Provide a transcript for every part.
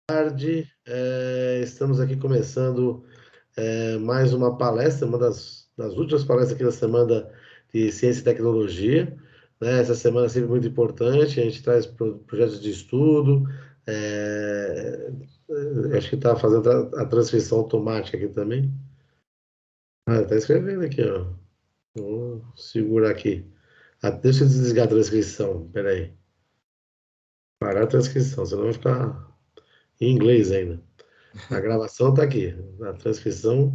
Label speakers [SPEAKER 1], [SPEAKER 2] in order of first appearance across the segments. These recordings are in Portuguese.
[SPEAKER 1] Tarde. Estamos aqui começando mais uma palestra, uma das últimas palestras aqui da semana de Ciência e Tecnologia, né? Essa semana é sempre muito importante, a gente traz projetos de estudo, acho que está fazendo a transcrição automática aqui também. Está escrevendo aqui, ó. Vou segurar aqui. Deixa eu desligar a transcrição, peraí. Parar a transcrição, senão vai ficar em inglês ainda. A gravação está aqui. A transcrição,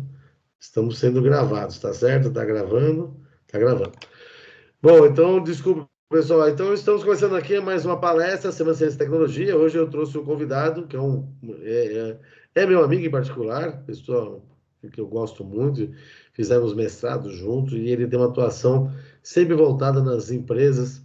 [SPEAKER 1] estamos sendo gravados, tá certo? Está gravando? Está gravando. Bom, então, desculpa, pessoal. Então, estamos começando aqui mais uma palestra, Semana de Ciência e Tecnologia. Hoje eu trouxe um convidado, que é meu amigo em particular, pessoa que eu gosto muito. Fizemos mestrado juntos e ele tem uma atuação sempre voltada nas empresas,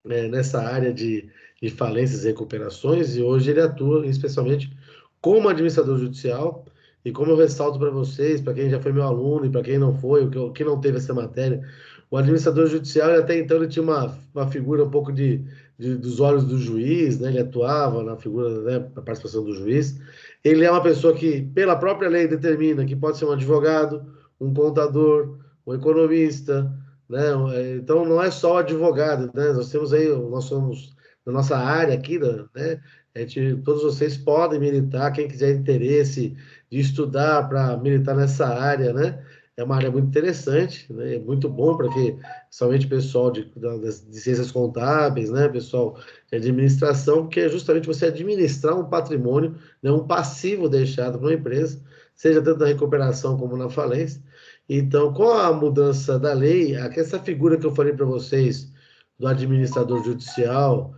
[SPEAKER 1] nessa área de falências e recuperações, e hoje ele atua especialmente como administrador judicial. E como eu ressalto para vocês, para quem já foi meu aluno e para quem não foi, o que não teve essa matéria, o administrador judicial, até então, ele tinha uma figura um pouco dos olhos do juiz, né? Ele atuava na figura, né, da participação do juiz. Ele é uma pessoa que, pela própria lei, determina que pode ser um advogado, um contador, um economista, né? Então, não é só o advogado, né? Nós temos aí, nós somos, na nossa área aqui, né? Todos vocês podem militar, quem quiser interesse de estudar para militar nessa área, né? É uma área muito interessante, né? É muito bom para que, somente pessoal de ciências contábeis, né? Pessoal de administração, porque é justamente você administrar um patrimônio, né? Um passivo deixado para uma empresa, seja tanto na recuperação como na falência. Então, com a mudança da lei, essa figura que eu falei para vocês do administrador judicial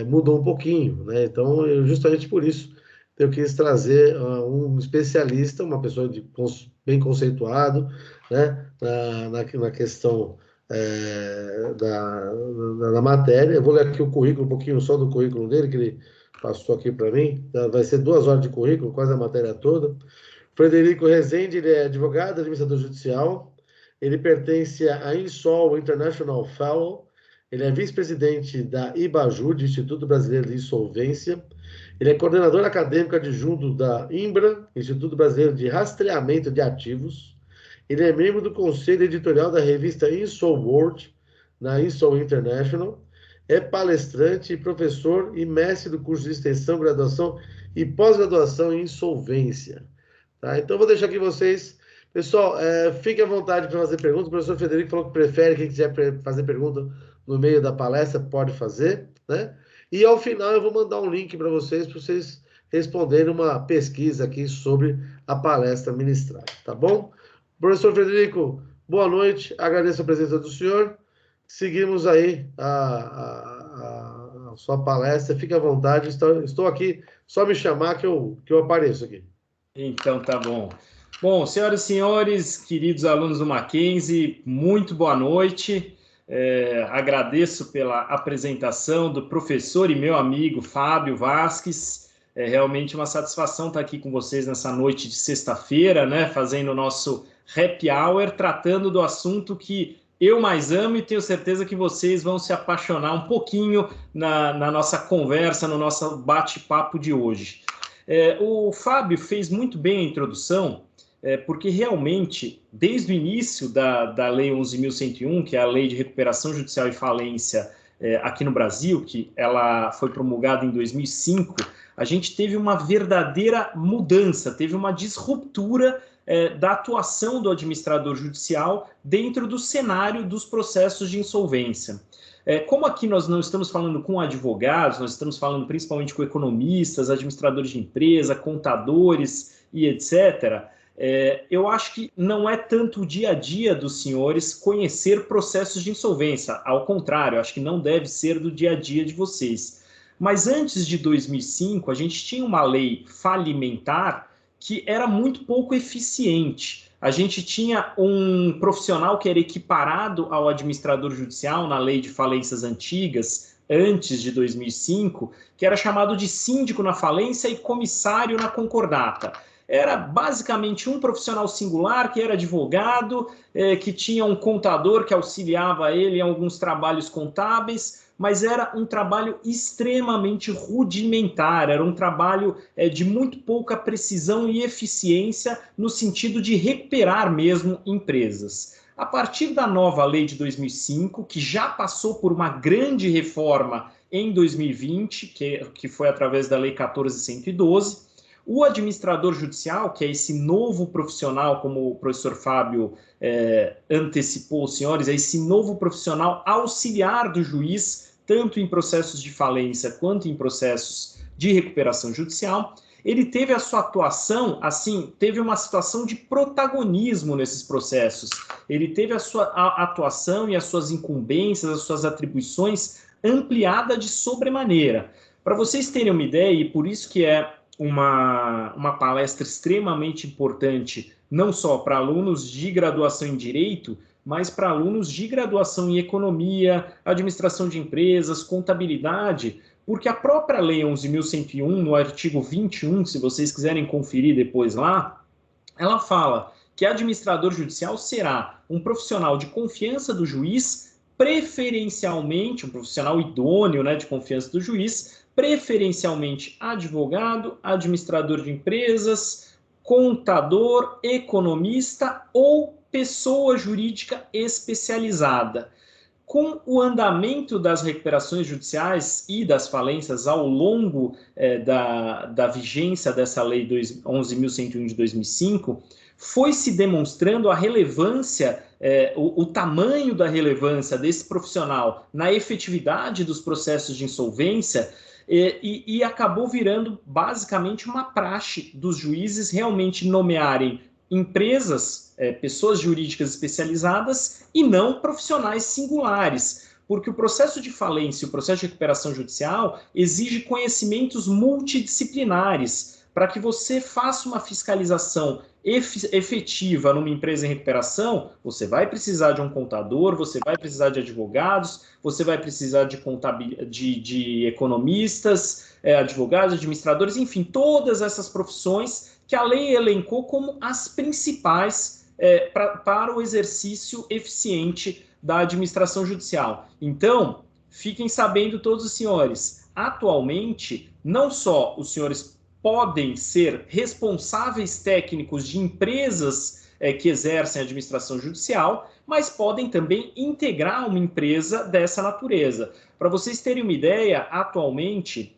[SPEAKER 1] mudou um pouquinho, né? Então, justamente por isso, eu quis trazer um especialista, uma pessoa bem conceituado, né? Na questão da matéria. Eu vou ler aqui o currículo, um pouquinho só do currículo dele, que ele passou aqui para mim. Vai ser 2 horas de currículo, quase a matéria toda. Frederico Rezende, ele é advogado, administrador judicial, ele pertence à INSOL International Fellow, ele é vice-presidente da IBAJUD, Instituto Brasileiro de Insolvência, ele é coordenador acadêmico adjunto da INBRA, Instituto Brasileiro de Rastreamento de Ativos, ele é membro do conselho editorial da revista Insol World, na Insol International, é palestrante, professor e mestre do curso de extensão, graduação e pós-graduação em insolvência. Tá? Então, vou deixar aqui vocês. Pessoal, fiquem à vontade para fazer perguntas. O professor Frederico falou que prefere, quem quiser fazer pergunta no meio da palestra, pode fazer, né? E ao final eu vou mandar um link para vocês responderem uma pesquisa aqui sobre a palestra ministrada, tá bom? Professor Frederico, boa noite, agradeço a presença do senhor. Seguimos aí a sua palestra, fique à vontade, estou aqui, só me chamar que eu apareço aqui.
[SPEAKER 2] Então, tá bom. Bom, senhoras e senhores, queridos alunos do Mackenzie, muito boa noite. Agradeço pela apresentação do professor e meu amigo Fábio Vasques. É realmente uma satisfação estar aqui com vocês nessa noite de sexta-feira, né, fazendo o nosso happy hour, tratando do assunto que eu mais amo e tenho certeza que vocês vão se apaixonar um pouquinho na nossa conversa, no nosso bate-papo de hoje. O Fábio fez muito bem a introdução, porque realmente, desde o início da Lei 11.101, que é a Lei de Recuperação Judicial e Falência aqui no Brasil, que ela foi promulgada em 2005, a gente teve uma verdadeira mudança, teve uma disruptura da atuação do administrador judicial dentro do cenário dos processos de insolvência. Como aqui nós não estamos falando com advogados, nós estamos falando principalmente com economistas, administradores de empresa, contadores e etc., eu acho que não é tanto o dia a dia dos senhores conhecer processos de insolvência. Ao contrário, acho que não deve ser do dia a dia de vocês. Mas antes de 2005, a gente tinha uma lei falimentar que era muito pouco eficiente. A gente tinha um profissional que era equiparado ao administrador judicial na lei de falências antigas, antes de 2005, que era chamado de síndico na falência e comissário na concordata. Era basicamente um profissional singular que era advogado, que tinha um contador que auxiliava ele em alguns trabalhos contábeis, mas era um trabalho extremamente rudimentar, era um trabalho de muito pouca precisão e eficiência no sentido de recuperar mesmo empresas. A partir da nova lei de 2005, que já passou por uma grande reforma em 2020, que foi através da Lei 14.112, o administrador judicial, que é esse novo profissional, como o professor Fábio antecipou os senhores, é esse novo profissional auxiliar do juiz, tanto em processos de falência quanto em processos de recuperação judicial. Ele teve a sua atuação, assim, teve uma situação de protagonismo nesses processos. Ele teve a sua atuação e as suas incumbências, as suas atribuições ampliada de sobremaneira. Para vocês terem uma ideia, e por isso que é uma palestra extremamente importante, não só para alunos de graduação em Direito, mas para alunos de graduação em Economia, Administração de Empresas, Contabilidade, porque a própria Lei 11.101, no artigo 21, se vocês quiserem conferir depois lá, ela fala que administrador judicial será um profissional de confiança do juiz, preferencialmente, um profissional idôneo, né, de confiança do juiz, preferencialmente advogado, administrador de empresas, contador, economista ou pessoa jurídica especializada. Com o andamento das recuperações judiciais e das falências ao longo da vigência dessa Lei 11.101 de 2005, foi se demonstrando a relevância, o tamanho da relevância desse profissional na efetividade dos processos de insolvência, e acabou virando basicamente uma praxe dos juízes realmente nomearem empresas, pessoas jurídicas especializadas e não profissionais singulares, porque o processo de falência e o processo de recuperação judicial exige conhecimentos multidisciplinares para que você faça uma fiscalização efetiva numa empresa em recuperação. Você vai precisar de um contador, você vai precisar de advogados, você vai precisar de economistas, advogados, administradores, enfim, todas essas profissões que a lei elencou como as principais para o exercício eficiente da administração judicial. Então, fiquem sabendo todos os senhores, atualmente, não só os senhores podem ser responsáveis técnicos de empresas que exercem a administração judicial, mas podem também integrar uma empresa dessa natureza. Para vocês terem uma ideia, atualmente,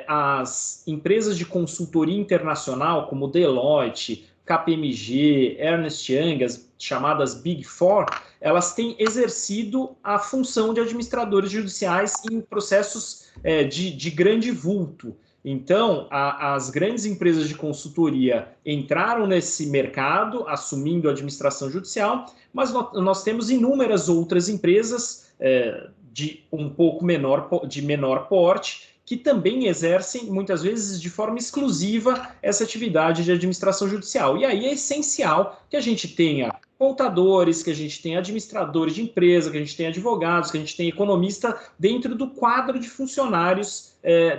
[SPEAKER 2] as empresas de consultoria internacional, como Deloitte, KPMG, Ernst Young, as chamadas Big Four, elas têm exercido a função de administradores judiciais em processos de grande vulto. Então, as grandes empresas de consultoria entraram nesse mercado, assumindo a administração judicial, mas nós temos inúmeras outras empresas de um pouco menor porte, que também exercem, muitas vezes, de forma exclusiva, essa atividade de administração judicial. E aí é essencial que a gente tenha contadores, que a gente tenha administradores de empresa, que a gente tenha advogados, que a gente tenha economista dentro do quadro de funcionários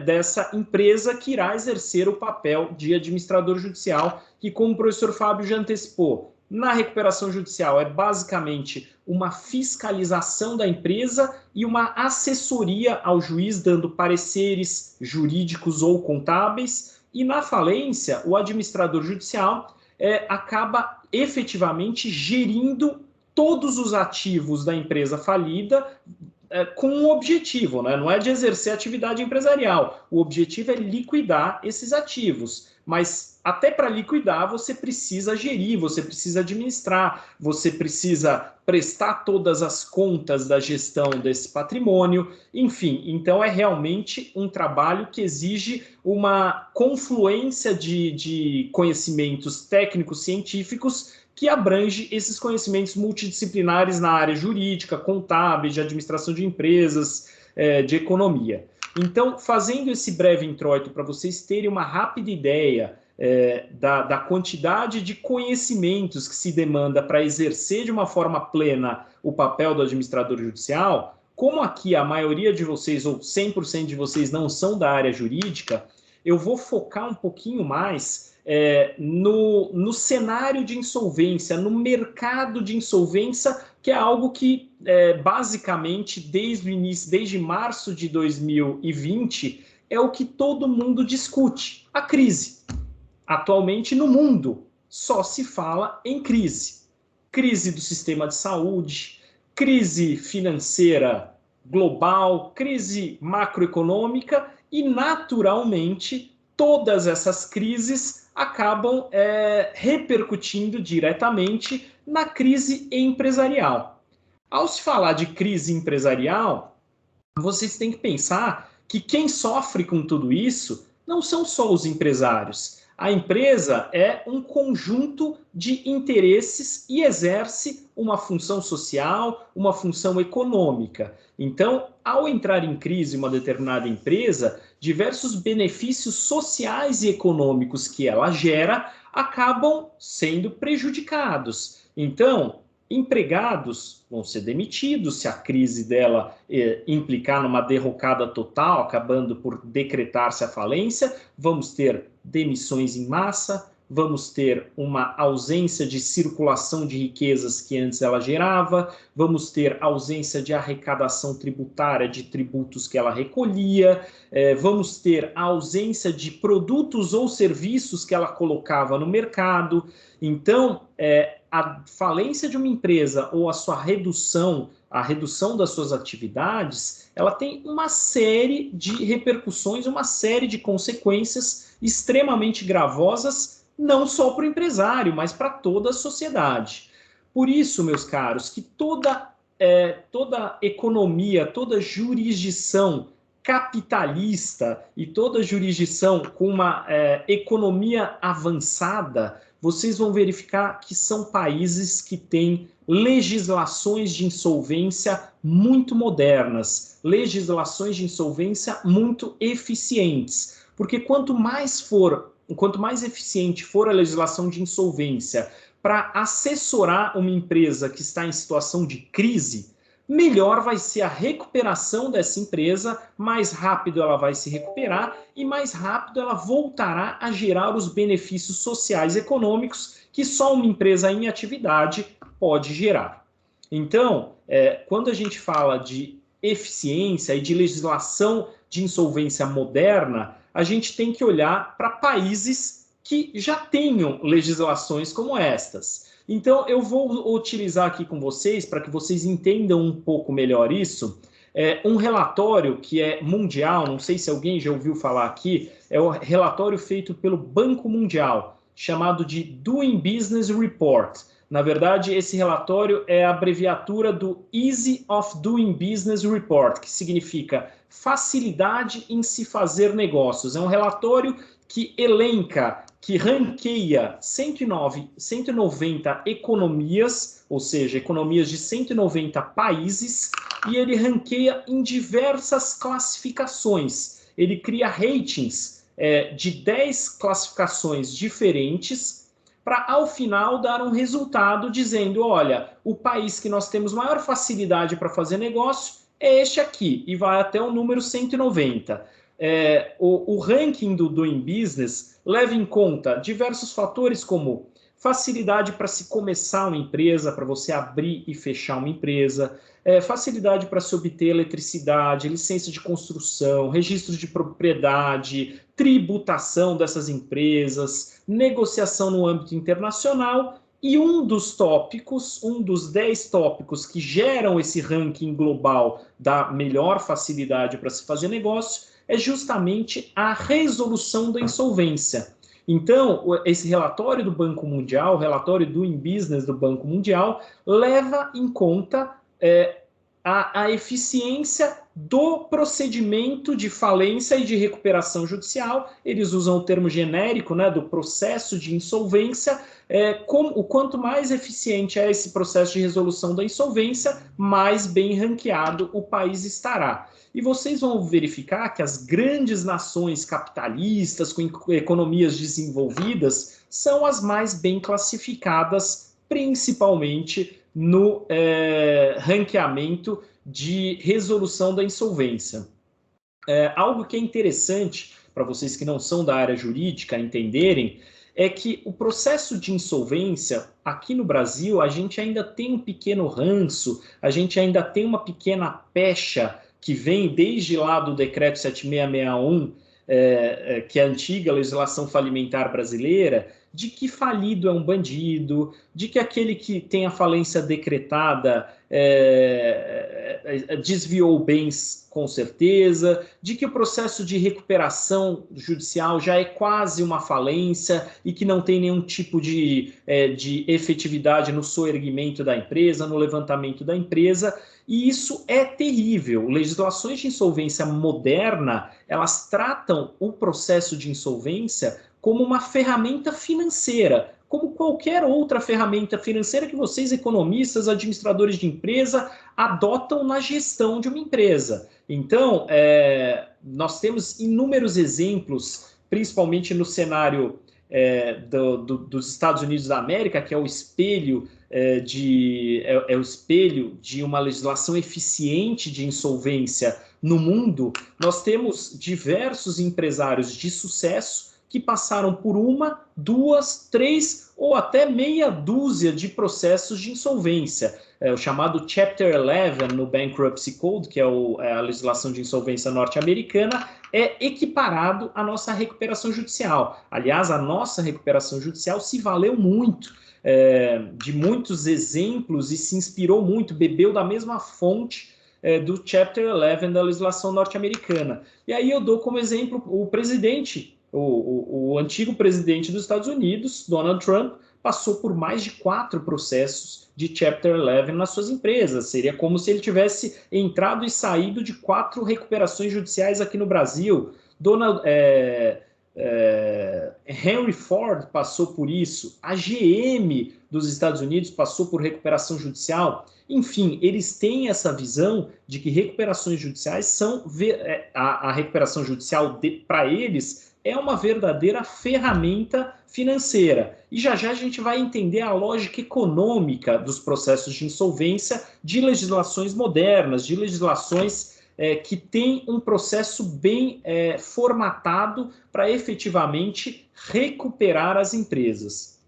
[SPEAKER 2] dessa empresa que irá exercer o papel de administrador judicial, que, como o professor Fábio já antecipou, na recuperação judicial é basicamente uma fiscalização da empresa e uma assessoria ao juiz, dando pareceres jurídicos ou contábeis, e na falência o administrador judicial acaba efetivamente gerindo todos os ativos da empresa falida com um objetivo, né? Não é de exercer atividade empresarial, o objetivo é liquidar esses ativos, mas até para liquidar você precisa gerir, você precisa administrar, você precisa prestar todas as contas da gestão desse patrimônio, enfim, então é realmente um trabalho que exige uma confluência de conhecimentos técnicos científicos que abrange esses conhecimentos multidisciplinares na área jurídica, contábil, de administração de empresas, de economia. Então, fazendo esse breve introito para vocês terem uma rápida ideia da quantidade de conhecimentos que se demanda para exercer de uma forma plena o papel do administrador judicial, como aqui a maioria de vocês, ou 100% de vocês, não são da área jurídica, eu vou focar um pouquinho mais no cenário de insolvência, no mercado de insolvência, que é algo que, basicamente, desde o início, desde março de 2020, é o que todo mundo discute, a crise. Atualmente, no mundo, só se fala em crise. Crise do sistema de saúde, crise financeira global, crise macroeconômica e, naturalmente, todas essas crises acabam repercutindo diretamente na crise empresarial. Ao se falar de crise empresarial, vocês têm que pensar que quem sofre com tudo isso não são só os empresários. A empresa é um conjunto de interesses e exerce uma função social, uma função econômica. Então, ao entrar em crise uma determinada empresa, diversos benefícios sociais e econômicos que ela gera acabam sendo prejudicados. Então, empregados vão ser demitidos se a crise dela implicar numa derrocada total, acabando por decretar-se a falência. Vamos ter demissões em massa, vamos ter uma ausência de circulação de riquezas que antes ela gerava, vamos ter ausência de arrecadação tributária de tributos que ela recolhia, vamos ter a ausência de produtos ou serviços que ela colocava no mercado. Então, a falência de uma empresa ou a redução das suas atividades, ela tem uma série de repercussões, uma série de consequências extremamente gravosas, não só para o empresário, mas para toda a sociedade. Por isso, meus caros, que toda economia, toda jurisdição capitalista e toda jurisdição com uma economia avançada, vocês vão verificar que são países que têm legislações de insolvência muito modernas, legislações de insolvência muito eficientes, porque quanto mais eficiente for a legislação de insolvência para assessorar uma empresa que está em situação de crise, melhor vai ser a recuperação dessa empresa, mais rápido ela vai se recuperar e mais rápido ela voltará a gerar os benefícios sociais e econômicos que só uma empresa em atividade pode gerar. Então, quando a gente fala de eficiência e de legislação de insolvência moderna, a gente tem que olhar para países que já tenham legislações como estas. Então, eu vou utilizar aqui com vocês, para que vocês entendam um pouco melhor isso, um relatório que é mundial, não sei se alguém já ouviu falar aqui, é o relatório feito pelo Banco Mundial, chamado de Doing Business Report. Na verdade, esse relatório é a abreviatura do Easy of Doing Business Report, que significa facilidade em se fazer negócios. É um relatório que elenca, que ranqueia 190 economias, ou seja, economias de 190 países, e ele ranqueia em diversas classificações. Ele cria ratings de 10 classificações diferentes, para, ao final, dar um resultado dizendo, olha, o país que nós temos maior facilidade para fazer negócio é este aqui, e vai até o número 190. O ranking do Doing Business leva em conta diversos fatores como facilidade para se começar uma empresa, para você abrir e fechar uma empresa, facilidade para se obter eletricidade, licença de construção, registro de propriedade, tributação dessas empresas, negociação no âmbito internacional. E um dos 10 tópicos que geram esse ranking global da melhor facilidade para se fazer negócio é justamente a resolução da insolvência. Então, esse relatório do Banco Mundial, o relatório Doing Business do Banco Mundial, leva em conta a eficiência do procedimento de falência e de recuperação judicial. Eles usam o termo genérico, né, do processo de insolvência. O quanto mais eficiente é esse processo de resolução da insolvência, mais bem ranqueado o país estará. E vocês vão verificar que as grandes nações capitalistas, com economias desenvolvidas, são as mais bem classificadas, principalmente no ranqueamento de resolução da insolvência. Algo que é interessante para vocês que não são da área jurídica entenderem é que o processo de insolvência, aqui no Brasil, a gente ainda tem um pequeno ranço, a gente ainda tem uma pequena pecha que vem desde lá do decreto 7661, que é a antiga legislação falimentar brasileira, de que falido é um bandido, de que aquele que tem a falência decretada desviou bens com certeza, de que o processo de recuperação judicial já é quase uma falência e que não tem nenhum tipo de efetividade no soerguimento da empresa, no levantamento da empresa, e isso é terrível. Legislações de insolvência moderna, elas tratam o processo de insolvência como uma ferramenta financeira, como qualquer outra ferramenta financeira que vocês, economistas, administradores de empresa, adotam na gestão de uma empresa. Então, nós temos inúmeros exemplos, principalmente no cenário dos Estados Unidos da América, que é o espelho o espelho de uma legislação eficiente de insolvência no mundo. Nós temos diversos empresários de sucesso que passaram por uma, duas, três ou até meia dúzia de processos de insolvência. O chamado Chapter 11 no Bankruptcy Code, que é a legislação de insolvência norte-americana, é equiparado à nossa recuperação judicial. Aliás, a nossa recuperação judicial se valeu muito de muitos exemplos e se inspirou muito, bebeu da mesma fonte do Chapter 11 da legislação norte-americana. E aí eu dou como exemplo o presidente, o antigo presidente dos Estados Unidos, Donald Trump, passou por mais de 4 processos de Chapter 11 nas suas empresas. Seria como se ele tivesse entrado e saído de 4 recuperações judiciais aqui no Brasil. Henry Ford passou por isso, a GM dos Estados Unidos passou por recuperação judicial. Enfim, eles têm essa visão de que recuperações judiciais são... A recuperação judicial, para eles, é uma verdadeira ferramenta financeira. E já já a gente vai entender a lógica econômica dos processos de insolvência de legislações modernas, de legislações que têm um processo bem formatado para efetivamente recuperar as empresas.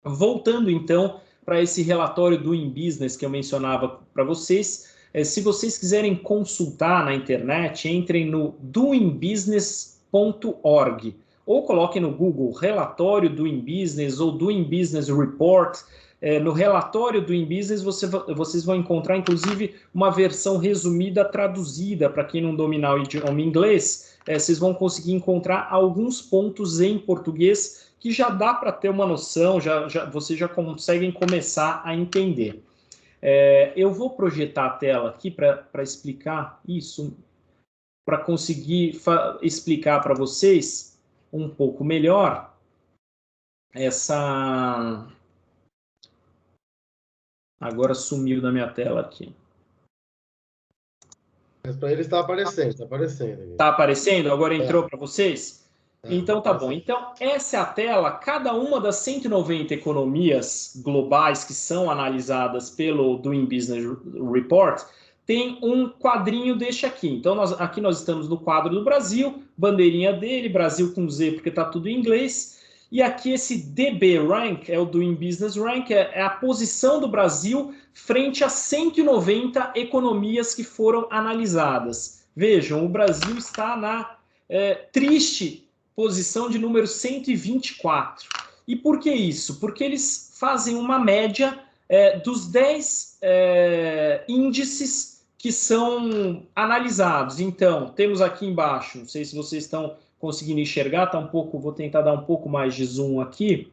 [SPEAKER 2] Voltando então para esse relatório do Doing Business que eu mencionava para vocês, se vocês quiserem consultar na internet, entrem no doingbusiness.org ou coloquem no Google relatório Doing Business ou Doing Business Report. No relatório do Doing Business vocês vão encontrar, inclusive, uma versão resumida traduzida para quem não dominar o idioma inglês. Vocês vão conseguir encontrar alguns pontos em português que já dá para ter uma noção, vocês já conseguem começar a entender. Eu vou projetar a tela aqui para explicar isso, para conseguir explicar para vocês um pouco melhor essa... Agora sumiu da minha tela aqui.
[SPEAKER 1] Mas para ele está aparecendo, está aparecendo.
[SPEAKER 2] Está aparecendo? Agora entrou para vocês? Então tá bom. Então essa é a tela. Cada uma das 190 economias globais que são analisadas pelo Doing Business Report tem um quadrinho deste aqui. Então aqui nós estamos no quadro do Brasil, bandeirinha dele, Brasil com Z porque está tudo em inglês. E aqui esse DB Rank, é o Doing Business Rank, é a posição do Brasil frente a 190 economias que foram analisadas. Vejam, o Brasil está na triste posição de número 124. E por que isso? Porque eles fazem uma média dos 10 índices que são analisados. Então, temos aqui embaixo, não sei se vocês estão conseguindo enxergar, tá um pouco, vou tentar dar um pouco mais de zoom aqui.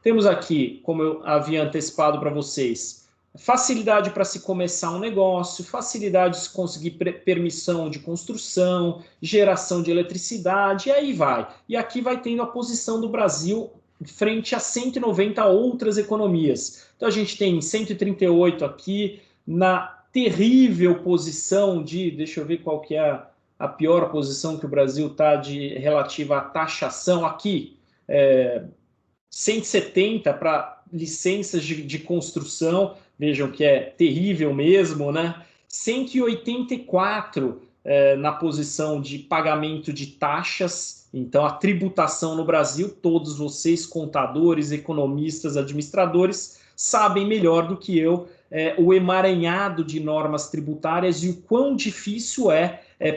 [SPEAKER 2] Temos aqui, como eu havia antecipado para vocês, facilidade para se começar um negócio, facilidade de se conseguir permissão de construção, geração de eletricidade, e aí vai. E aqui vai tendo a posição do Brasil frente a 190 outras economias. Então a gente tem 138 aqui, na terrível posição de, deixa eu ver qual que é a pior posição que o Brasil está relativa à taxação aqui, 170 para licenças de construção, vejam que é terrível mesmo, né? 184 na posição de pagamento de taxas, Então, a tributação no Brasil, todos vocês, contadores, economistas, administradores, sabem melhor do que eu o emaranhado de normas tributárias e o quão difícil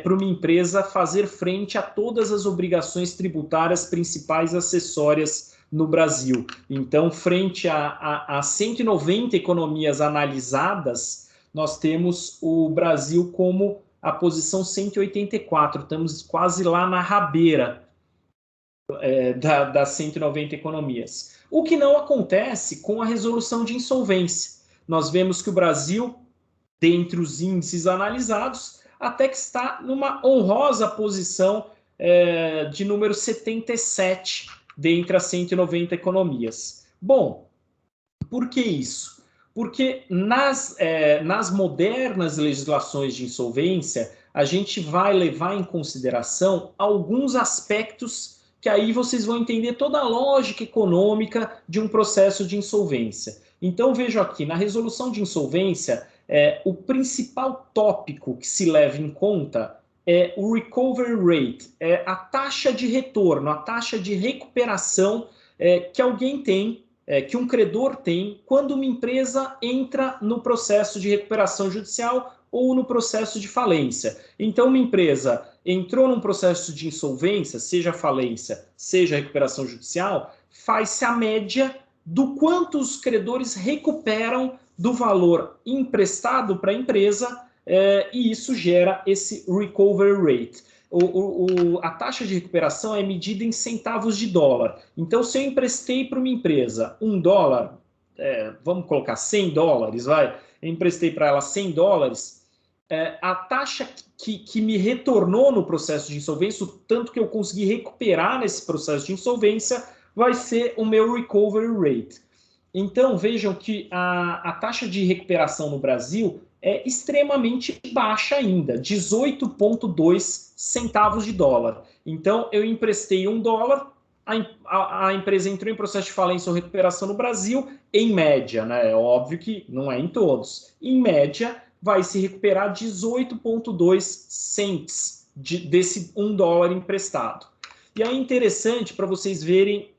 [SPEAKER 2] para uma empresa fazer frente a todas as obrigações tributárias principais acessórias no Brasil. Então, frente a 190 economias analisadas, nós temos o Brasil como a posição 184, estamos quase lá na rabeira das 190 economias. O que não acontece com a resolução de insolvência. Nós vemos que o Brasil, dentre os índices analisados, até que está numa honrosa posição de número 77 dentre as 190 economias. Bom, por que isso? Porque nas modernas legislações de insolvência, a gente vai levar em consideração alguns aspectos que aí vocês vão entender toda a lógica econômica de um processo de insolvência. Então, vejo aqui, na resolução de insolvência, o principal tópico que se leva em conta é o recovery rate, a taxa de retorno, a taxa de recuperação que alguém tem, que um credor tem, quando uma empresa entra no processo de recuperação judicial ou no processo de falência. Então, uma empresa entrou num processo de insolvência, seja falência, seja recuperação judicial, faz-se a média do quanto os credores recuperam do valor emprestado para a empresa e isso gera esse recovery rate. A taxa de recuperação é medida em centavos de dólar. Então, se eu emprestei para uma empresa $1, vamos colocar $100, eu emprestei para ela $100, a taxa que me retornou no processo de insolvência, o tanto que eu consegui recuperar nesse processo de insolvência, vai ser o meu recovery rate. Então, vejam que a taxa de recuperação no Brasil é extremamente baixa ainda, 18,2 centavos de dólar. Então, eu emprestei $1, a empresa entrou em processo de falência ou recuperação no Brasil, em média, né? É óbvio que não é em todos. Em média, vai se recuperar 18,2 cents desse $1 emprestado. E aí é interessante para vocês verem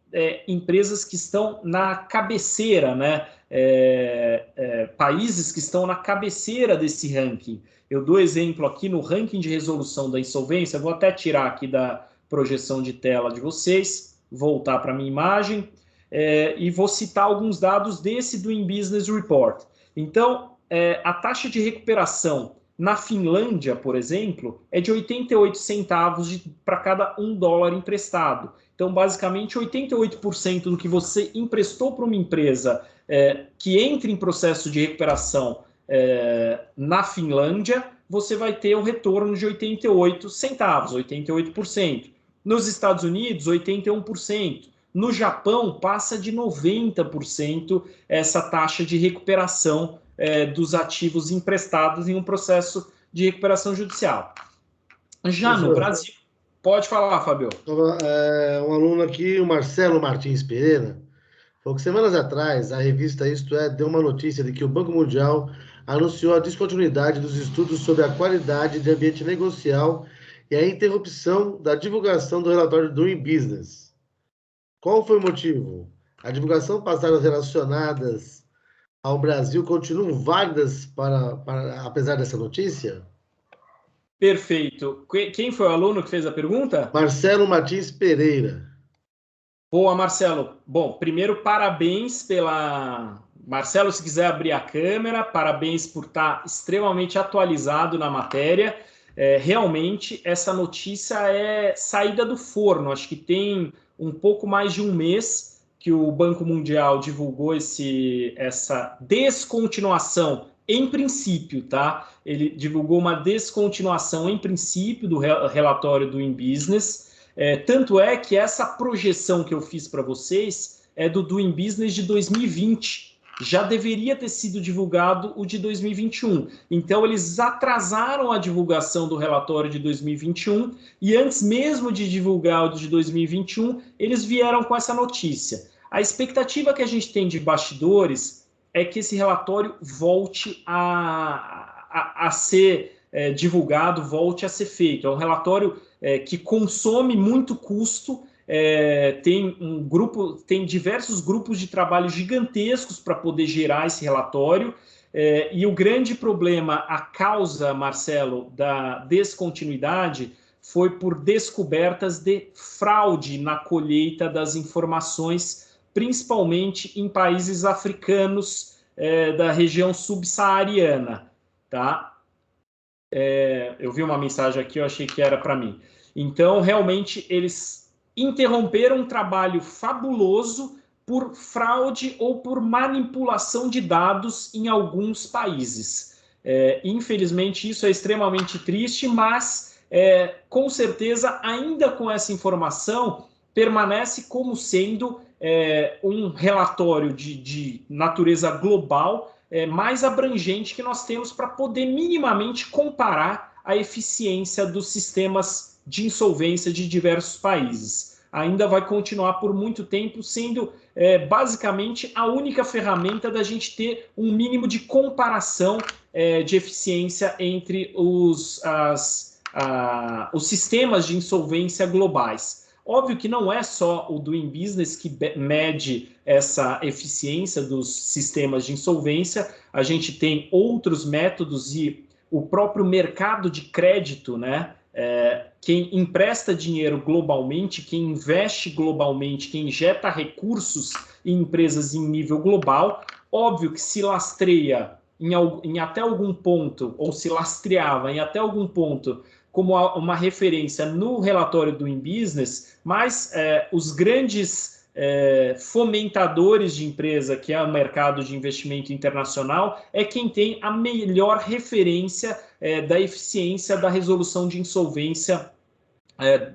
[SPEAKER 2] empresas que estão na cabeceira, né? Países que estão na cabeceira desse ranking. Eu dou exemplo aqui no ranking de resolução da insolvência, vou até tirar aqui da projeção de tela de vocês, voltar para a minha imagem, e vou citar alguns dados desse Doing Business Report. Então, a taxa de recuperação na Finlândia, por exemplo, é de 88 centavos para cada $1 emprestado. Então, basicamente, 88% do que você emprestou para uma empresa que entre em processo de recuperação na Finlândia, você vai ter o retorno de 88 centavos, 88%. Nos Estados Unidos, 81%. No Japão, passa de 90% essa taxa de recuperação dos ativos emprestados em um processo de recuperação judicial. Já no Brasil... Pode falar, Fabio.
[SPEAKER 1] Um aluno aqui, o Marcelo Martins Pereira, falou que semanas atrás a revista Isto É deu uma notícia de que o Banco Mundial anunciou a descontinuidade dos estudos sobre a qualidade de ambiente negocial e a interrupção da divulgação do relatório do Doing Business. Qual foi o motivo? A divulgação passadas relacionadas ao Brasil continuam válidas apesar dessa notícia?
[SPEAKER 2] Perfeito. Quem foi o aluno que fez a pergunta?
[SPEAKER 1] Marcelo Martins Pereira.
[SPEAKER 2] Boa, Marcelo. Bom, primeiro, parabéns pela... Marcelo, se quiser abrir a câmera, parabéns por estar extremamente atualizado na matéria. Realmente, essa notícia é saída do forno. Acho que tem um pouco mais de um mês que o Banco Mundial divulgou essa descontinuação em princípio, tá? Ele divulgou uma descontinuação em princípio do relatório do Doing Business. Tanto é que essa projeção que eu fiz para vocês é do Doing Business de 2020. Já deveria ter sido divulgado o de 2021. Então, eles atrasaram a divulgação do relatório de 2021 e antes mesmo de divulgar o de 2021, eles vieram com essa notícia. A expectativa que a gente tem de bastidores é que esse relatório volte a ser divulgado, volte a ser feito. É um relatório que consome muito custo, tem diversos grupos de trabalho gigantescos para poder gerar esse relatório, e o grande problema, a causa, Marcelo, da descontinuidade foi por descobertas de fraude na colheita das informações, principalmente em países africanos da região subsaariana, tá? Eu vi uma mensagem aqui, eu achei que era para mim. Então, realmente, eles interromperam um trabalho fabuloso por fraude ou por manipulação de dados em alguns países. Infelizmente, isso é extremamente triste, mas, com certeza, ainda com essa informação, permanece como sendo um relatório de natureza global mais abrangente que nós temos para poder minimamente comparar a eficiência dos sistemas de insolvência de diversos países. Ainda vai continuar por muito tempo sendo basicamente a única ferramenta da gente ter um mínimo de comparação de eficiência entre os sistemas de insolvência globais. Óbvio que não é só o Doing Business que mede essa eficiência dos sistemas de insolvência, a gente tem outros métodos e o próprio mercado de crédito, né? Quem empresta dinheiro globalmente, quem investe globalmente, quem injeta recursos em empresas em nível global, óbvio que se lastreia em até algum ponto, ou se lastreava em até algum ponto, como uma referência no relatório do Doing Business, mas os grandes fomentadores de empresa, que é o mercado de investimento internacional, é quem tem a melhor referência da eficiência da resolução de insolvência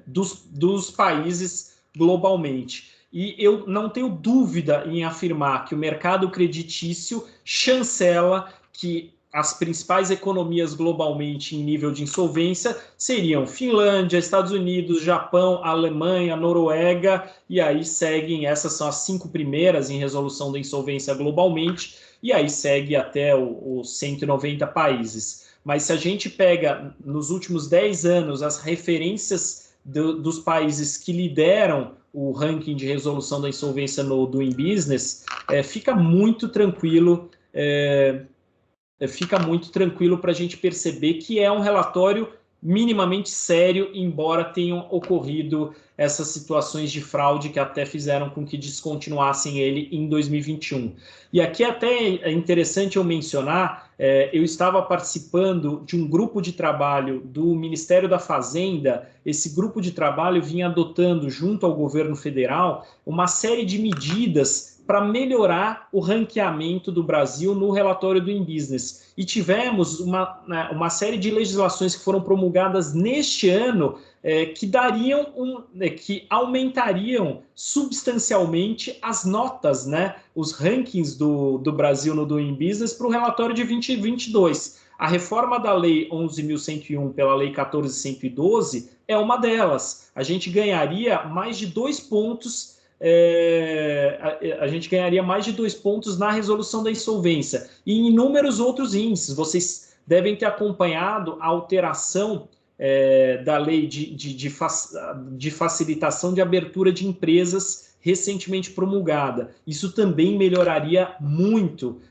[SPEAKER 2] dos países globalmente. E eu não tenho dúvida em afirmar que o mercado creditício chancela que as principais economias globalmente em nível de insolvência seriam Finlândia, Estados Unidos, Japão, Alemanha, Noruega, e aí seguem, essas são as 5 primeiras em resolução da insolvência globalmente, e aí segue até os 190 países. Mas se a gente pega nos últimos 10 anos as referências dos países que lideram o ranking de resolução da insolvência no Doing Business, fica muito tranquilo para a gente perceber que é um relatório minimamente sério, embora tenham ocorrido essas situações de fraude que até fizeram com que descontinuassem ele em 2021. E aqui até é interessante eu mencionar, eu estava participando de um grupo de trabalho do Ministério da Fazenda. Esse grupo de trabalho vinha adotando, junto ao governo federal, uma série de medidas para melhorar o ranqueamento do Brasil no relatório do Doing Business. E tivemos uma série de legislações que foram promulgadas neste ano que aumentariam substancialmente as notas, né, os rankings do Brasil no Doing Business para o relatório de 2022. A reforma da Lei 11.101 pela Lei 14.112 é uma delas. A gente ganharia mais de 2 pontos na resolução da insolvência e em inúmeros outros índices. Vocês devem ter acompanhado a alteração da lei de facilitação de abertura de empresas recentemente promulgada. Isso também melhoraria muito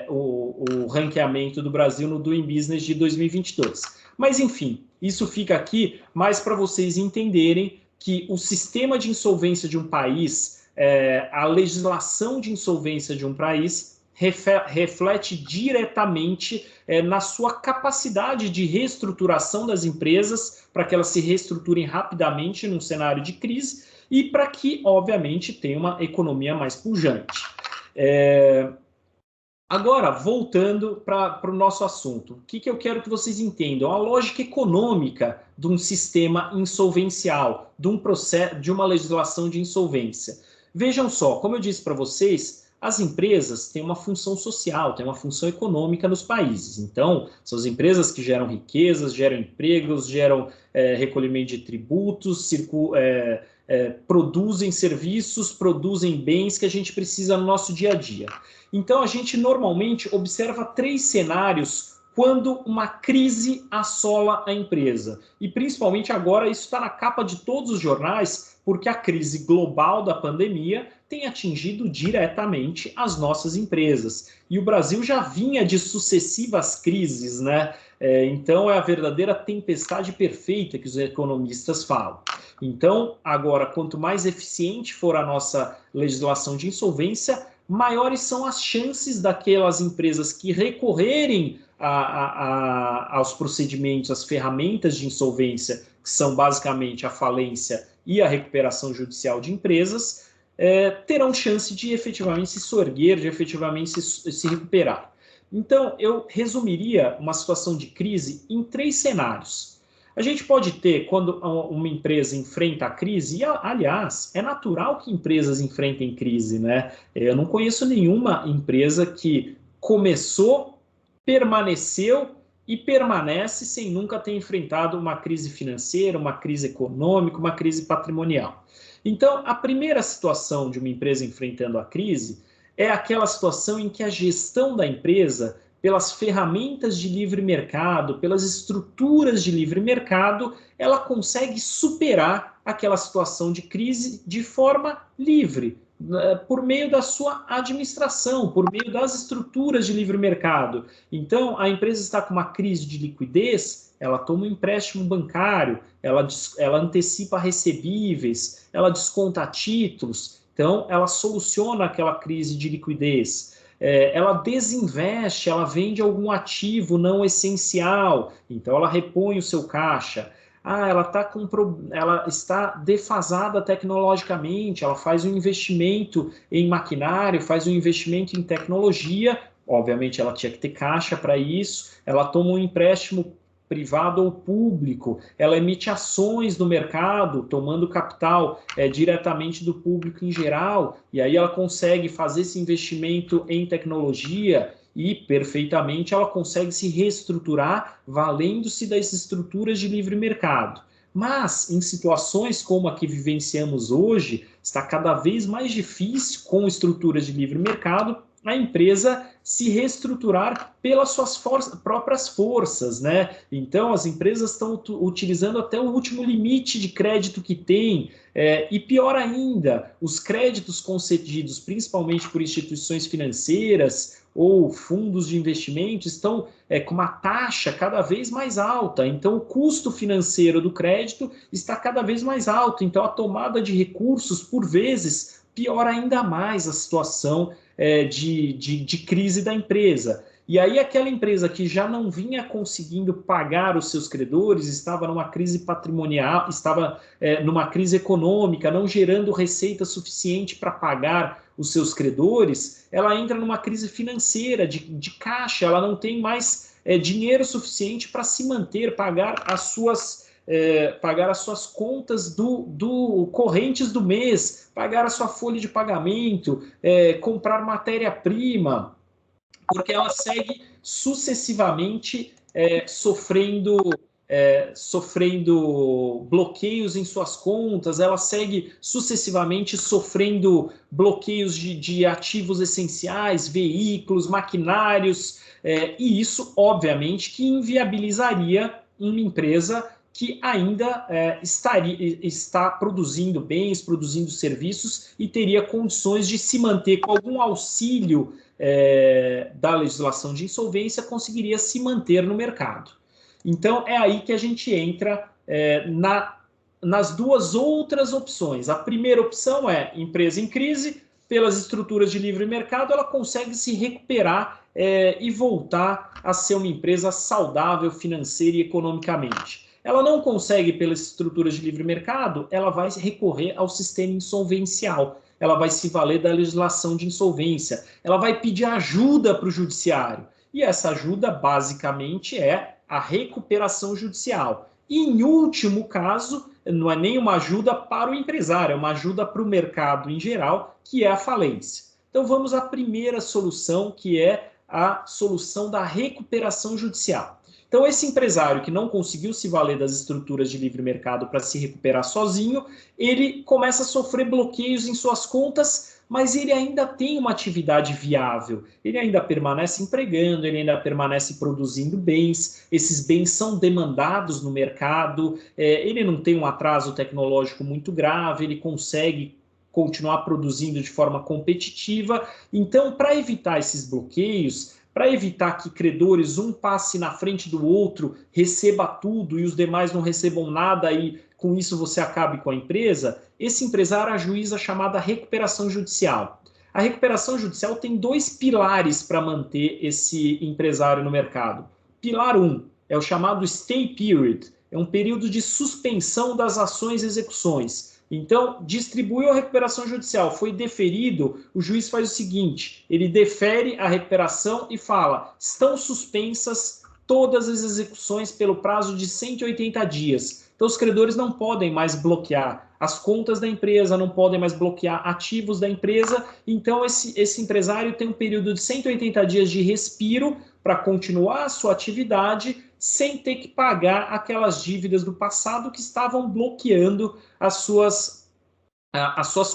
[SPEAKER 2] o ranqueamento do Brasil no Doing Business de 2022. Mas, enfim, isso fica aqui mais para vocês entenderem que o sistema de insolvência de um país, a legislação de insolvência de um país, reflete diretamente na sua capacidade de reestruturação das empresas, para que elas se reestruturem rapidamente num cenário de crise e para que, obviamente, tenha uma economia mais pujante. Agora, voltando para o nosso assunto, o que eu quero que vocês entendam? A lógica econômica de um sistema insolvencial, de uma legislação de insolvência. Vejam só, como eu disse para vocês, as empresas têm uma função social, têm uma função econômica nos países. Então, são as empresas que geram riquezas, geram empregos, geram recolhimento de tributos, produzem serviços, produzem bens que a gente precisa no nosso dia a dia. Então, a gente normalmente observa 3 cenários quando uma crise assola a empresa. E principalmente agora isso está na capa de todos os jornais, porque a crise global da pandemia tem atingido diretamente as nossas empresas. E o Brasil já vinha de sucessivas crises, né? Então é a verdadeira tempestade perfeita que os economistas falam. Então, agora, quanto mais eficiente for a nossa legislação de insolvência, maiores são as chances daquelas empresas que recorrerem aos procedimentos, às ferramentas de insolvência, que são basicamente a falência e a recuperação judicial de empresas, terão chance de efetivamente se soerguer, de efetivamente se recuperar. Então, eu resumiria uma situação de crise em 3 cenários. A gente pode ter, quando uma empresa enfrenta a crise, e aliás, é natural que empresas enfrentem crise, né? Eu não conheço nenhuma empresa que começou, permaneceu e permanece sem nunca ter enfrentado uma crise financeira, uma crise econômica, uma crise patrimonial. Então, a primeira situação de uma empresa enfrentando a crise é aquela situação em que a gestão da empresa, pelas ferramentas de livre mercado, pelas estruturas de livre mercado, ela consegue superar aquela situação de crise de forma livre, por meio da sua administração, por meio das estruturas de livre mercado. Então, a empresa está com uma crise de liquidez, ela toma um empréstimo bancário, ela antecipa recebíveis, ela desconta títulos, então ela soluciona aquela crise de liquidez. Ela desinveste, ela vende algum ativo não essencial, então ela repõe o seu caixa. Ela está defasada tecnologicamente, ela faz um investimento em maquinário, faz um investimento em tecnologia, obviamente ela tinha que ter caixa para isso, ela toma um empréstimo privado ou público, ela emite ações no mercado, tomando capital diretamente do público em geral, e aí ela consegue fazer esse investimento em tecnologia e, perfeitamente, ela consegue se reestruturar valendo-se das estruturas de livre mercado. Mas, em situações como a que vivenciamos hoje, está cada vez mais difícil, com estruturas de livre mercado, a empresa se reestruturar pelas suas próprias forças, né? Então, as empresas estão utilizando até o último limite de crédito que tem, e pior ainda, os créditos concedidos, principalmente por instituições financeiras ou fundos de investimento, estão com uma taxa cada vez mais alta. Então, o custo financeiro do crédito está cada vez mais alto. Então, a tomada de recursos, por vezes, piora ainda mais a situação de crise da empresa. E aí aquela empresa que já não vinha conseguindo pagar os seus credores, estava numa crise patrimonial, estava numa crise econômica, não gerando receita suficiente para pagar os seus credores, ela entra numa crise financeira, de caixa, ela não tem mais dinheiro suficiente para se manter, pagar as suas contas do correntes do mês, pagar a sua folha de pagamento, comprar matéria-prima, porque ela segue sucessivamente sofrendo bloqueios em suas contas, ela segue sucessivamente sofrendo bloqueios de ativos essenciais, veículos, maquinários, e isso, obviamente, que inviabilizaria uma empresa que ainda está produzindo bens, produzindo serviços e teria condições de se manter com algum auxílio da legislação de insolvência, conseguiria se manter no mercado. Então, é aí que a gente entra nas duas outras opções. A primeira opção é empresa em crise, pelas estruturas de livre mercado, ela consegue se recuperar e voltar a ser uma empresa saudável financeira e economicamente. Ela não consegue pelas estruturas de livre mercado, ela vai recorrer ao sistema insolvencial, ela vai se valer da legislação de insolvência, ela vai pedir ajuda para o judiciário. E essa ajuda, basicamente, é a recuperação judicial. E, em último caso, não é nem uma ajuda para o empresário, é uma ajuda para o mercado em geral, que é a falência. Então, vamos à primeira solução, que é a solução da recuperação judicial. Então, esse empresário que não conseguiu se valer das estruturas de livre mercado para se recuperar sozinho, ele começa a sofrer bloqueios em suas contas, mas ele ainda tem uma atividade viável, ele ainda permanece empregando, ele ainda permanece produzindo bens, esses bens são demandados no mercado, ele não tem um atraso tecnológico muito grave, ele consegue continuar produzindo de forma competitiva. Então, para evitar esses bloqueios, para evitar que credores um passe na frente do outro, receba tudo e os demais não recebam nada e com isso você acabe com a empresa, esse empresário ajuiza a chamada recuperação judicial. A recuperação judicial tem dois pilares para manter esse empresário no mercado. Pilar 1 é o chamado stay period, é um período de suspensão das ações e execuções. Então, distribuiu a recuperação judicial, foi deferido, o juiz faz o seguinte, ele defere a recuperação e fala, estão suspensas todas as execuções pelo prazo de 180 dias. Então, os credores não podem mais bloquear as contas da empresa, não podem mais bloquear ativos da empresa. Então, esse empresário tem um período de 180 dias de respiro para continuar a sua atividade sem ter que pagar aquelas dívidas do passado que estavam bloqueando as suas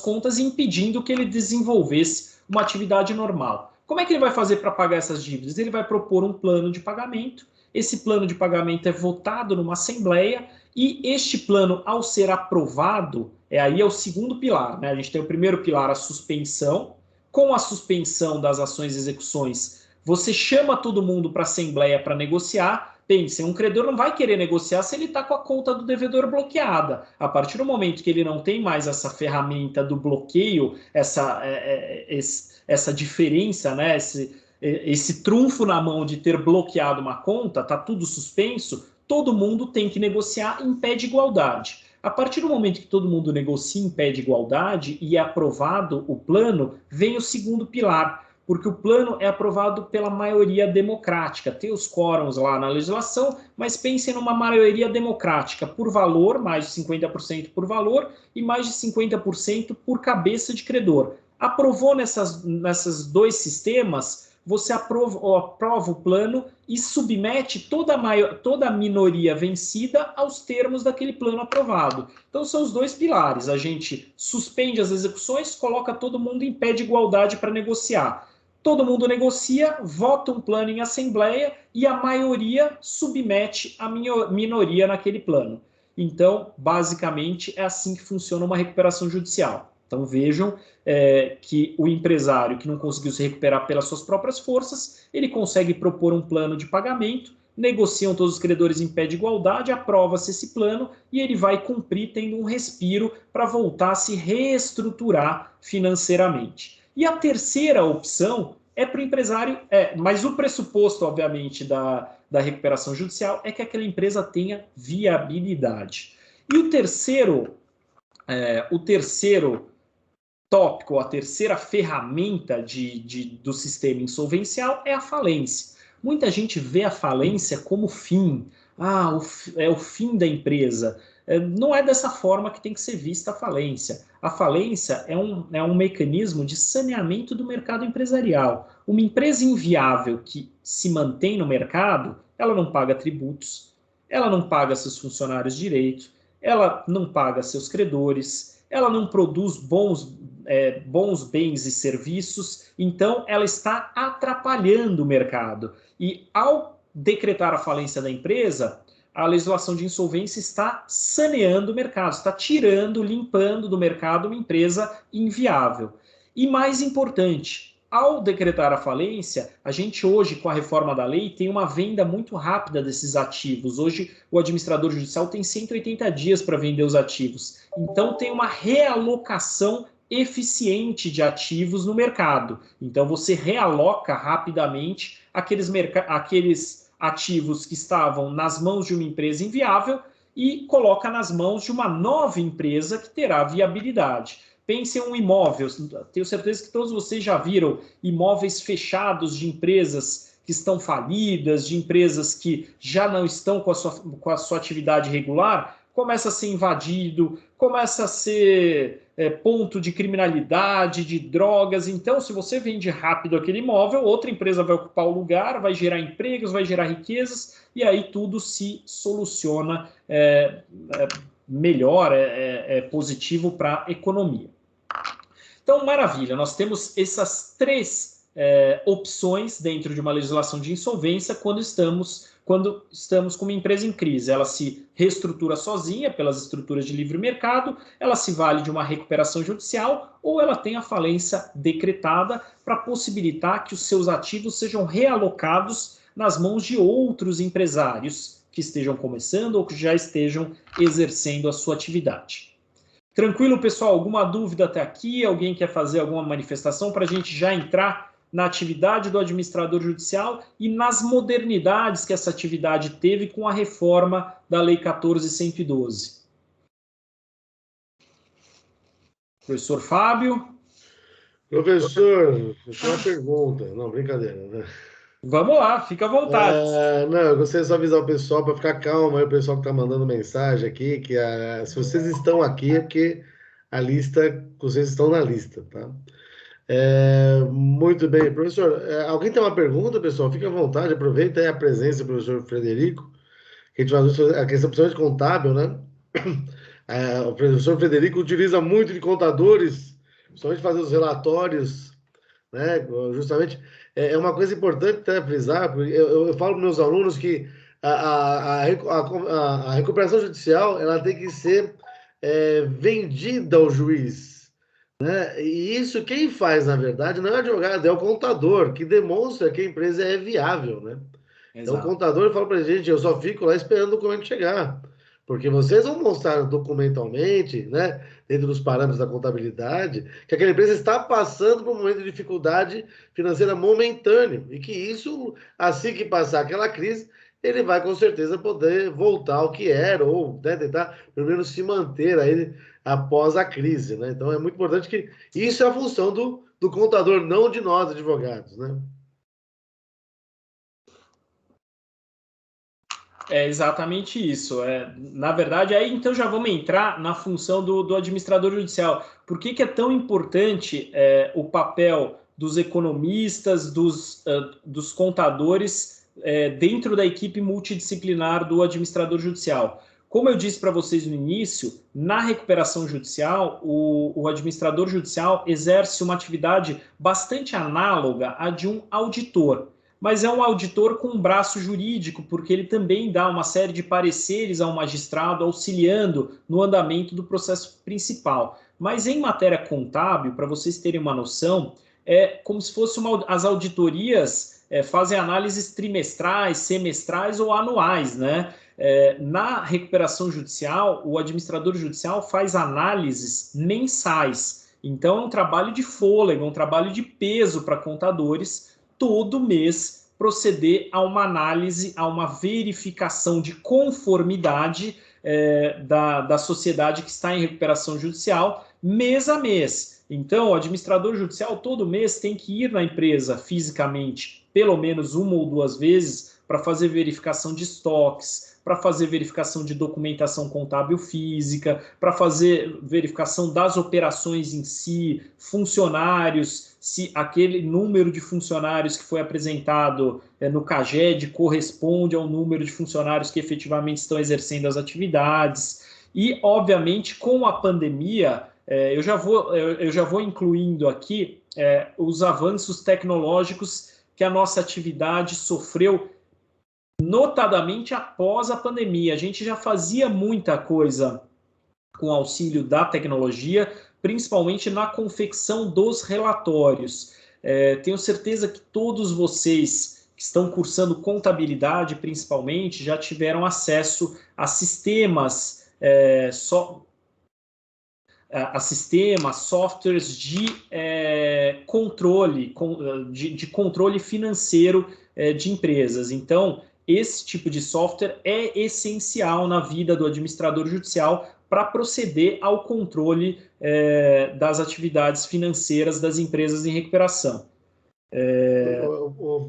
[SPEAKER 2] contas e impedindo que ele desenvolvesse uma atividade normal. Como é que ele vai fazer para pagar essas dívidas? Ele vai propor um plano de pagamento. Esse plano de pagamento é votado numa assembleia e este plano, ao ser aprovado, aí é o segundo pilar, né? A gente tem o primeiro pilar, a suspensão. Com a suspensão das ações e execuções, você chama todo mundo para a assembleia para negociar. Pensem, um credor não vai querer negociar se ele está com a conta do devedor bloqueada. A partir do momento que ele não tem mais essa ferramenta do bloqueio, essa diferença, né? Esse trunfo na mão de ter bloqueado uma conta, está tudo suspenso, todo mundo tem que negociar em pé de igualdade. A partir do momento que todo mundo negocia em pé de igualdade e é aprovado o plano, vem o segundo pilar, porque o plano é aprovado pela maioria democrática. Tem os quórums lá na legislação, mas pensem numa maioria democrática por valor, mais de 50% por valor e mais de 50% por cabeça de credor. Aprovou nessas dois sistemas, você aprova o plano e submete toda a minoria vencida aos termos daquele plano aprovado. Então, são os dois pilares. A gente suspende as execuções, coloca todo mundo em pé de igualdade para negociar. Todo mundo negocia, vota um plano em assembleia e a maioria submete a minoria naquele plano. Então, basicamente, é assim que funciona uma recuperação judicial. Então, vejam que o empresário que não conseguiu se recuperar pelas suas próprias forças, ele consegue propor um plano de pagamento, negociam todos os credores em pé de igualdade, aprova-se esse plano e ele vai cumprir tendo um respiro para voltar a se reestruturar financeiramente. E a terceira opção é para o empresário, mas o pressuposto, obviamente, da recuperação judicial é que aquela empresa tenha viabilidade. E o terceiro tópico, a terceira ferramenta do sistema insolvencial é a falência. Muita gente vê a falência como fim. É o fim da empresa. Não é dessa forma que tem que ser vista a falência. A falência é um mecanismo de saneamento do mercado empresarial. Uma empresa inviável que se mantém no mercado, ela não paga tributos, ela não paga seus funcionários direito, ela não paga seus credores, ela não produz bons bens e serviços, então ela está atrapalhando o mercado. E ao decretar a falência da empresa, a legislação de insolvência está saneando o mercado, está limpando do mercado uma empresa inviável. E mais importante, ao decretar a falência, a gente hoje, com a reforma da lei, tem uma venda muito rápida desses ativos. Hoje, o administrador judicial tem 180 dias para vender os ativos. Então, tem uma realocação eficiente de ativos no mercado. Então, você realoca rapidamente aqueles ativos que estavam nas mãos de uma empresa inviável e coloca nas mãos de uma nova empresa que terá viabilidade. Pense em um imóvel, tenho certeza que todos vocês já viram imóveis fechados de empresas que estão falidas, de empresas que já não estão com a sua atividade regular, começa a ser invadido, começa a ser ponto de criminalidade, de drogas. Então, se você vende rápido aquele imóvel, outra empresa vai ocupar o lugar, vai gerar empregos, vai gerar riquezas, e aí tudo se soluciona melhor, positivo para a economia. Então, maravilha, nós temos essas três opções dentro de uma legislação de insolvência quando estamos com uma empresa em crise. Ela se reestrutura sozinha pelas estruturas de livre mercado, ela se vale de uma recuperação judicial ou ela tem a falência decretada para possibilitar que os seus ativos sejam realocados nas mãos de outros empresários que estejam começando ou que já estejam exercendo a sua atividade. Tranquilo, pessoal? Alguma dúvida até aqui? Alguém quer fazer alguma manifestação para a gente já entrar na atividade do administrador judicial e nas modernidades que essa atividade teve com a reforma da Lei 14.112? Professor Fábio?
[SPEAKER 1] Professor, eu tenho uma pergunta. Não, brincadeira, né?
[SPEAKER 2] Vamos lá, fica à vontade.
[SPEAKER 1] Não, eu gostaria só de avisar o pessoal para ficar calmo aí, o pessoal que está mandando mensagem aqui, que se vocês estão aqui é porque vocês estão na lista, tá? Muito bem, professor. Alguém tem uma pergunta, pessoal? Fique à vontade, aproveita aí a presença do professor Frederico, que a gente vai a questão principalmente contábil, né? O professor Frederico utiliza muito de contadores, principalmente fazer os relatórios, né? Justamente é uma coisa importante até frisar, porque eu falo para meus alunos que a recuperação judicial ela tem que ser vendida ao juiz. Né? E isso quem faz, na verdade, não é o advogado, é o contador, que demonstra que a empresa é viável, né? Então, o contador fala para a gente, eu só fico lá esperando o documento chegar, porque vocês vão mostrar documentalmente, né, dentro dos parâmetros da contabilidade, que aquela empresa está passando por um momento de dificuldade financeira momentâneo, e que isso, assim que passar aquela crise, ele vai com certeza poder voltar ao que era, ou né, tentar, pelo menos, se manter aí após a crise, né? Então é muito importante que isso é a função do contador, não de nós, advogados, né?
[SPEAKER 2] É exatamente isso. Na verdade, aí então já vamos entrar na função do administrador judicial. Por que é tão importante o papel dos economistas, dos contadores dentro da equipe multidisciplinar do administrador judicial? Como eu disse para vocês no início, na recuperação judicial, o administrador judicial exerce uma atividade bastante análoga à de um auditor. Mas é um auditor com um braço jurídico, porque ele também dá uma série de pareceres ao magistrado, auxiliando no andamento do processo principal. Mas em matéria contábil, para vocês terem uma noção, é como se fosse as auditorias fazem análises trimestrais, semestrais ou anuais, né? Na recuperação judicial, o administrador judicial faz análises mensais. Então, é um trabalho de fôlego, é um trabalho de peso para contadores, todo mês proceder a uma análise, a uma verificação de conformidade da sociedade que está em recuperação judicial, mês a mês. Então, o administrador judicial todo mês tem que ir na empresa fisicamente, pelo menos uma ou duas vezes, para fazer verificação de estoques, para fazer verificação de documentação contábil física, para fazer verificação das operações em si, funcionários, se aquele número de funcionários que foi apresentado no CAGED corresponde ao número de funcionários que efetivamente estão exercendo as atividades. E, obviamente, com a pandemia, eu já vou incluindo aqui os avanços tecnológicos que a nossa atividade sofreu, notadamente após a pandemia. A gente já fazia muita coisa com auxílio da tecnologia, principalmente na confecção dos relatórios. Tenho certeza que todos vocês que estão cursando contabilidade, principalmente, já tiveram acesso a sistemas, softwares de controle, de controle financeiro de empresas. Então, esse tipo de software é essencial na vida do administrador judicial para proceder ao controle das atividades financeiras das empresas em recuperação.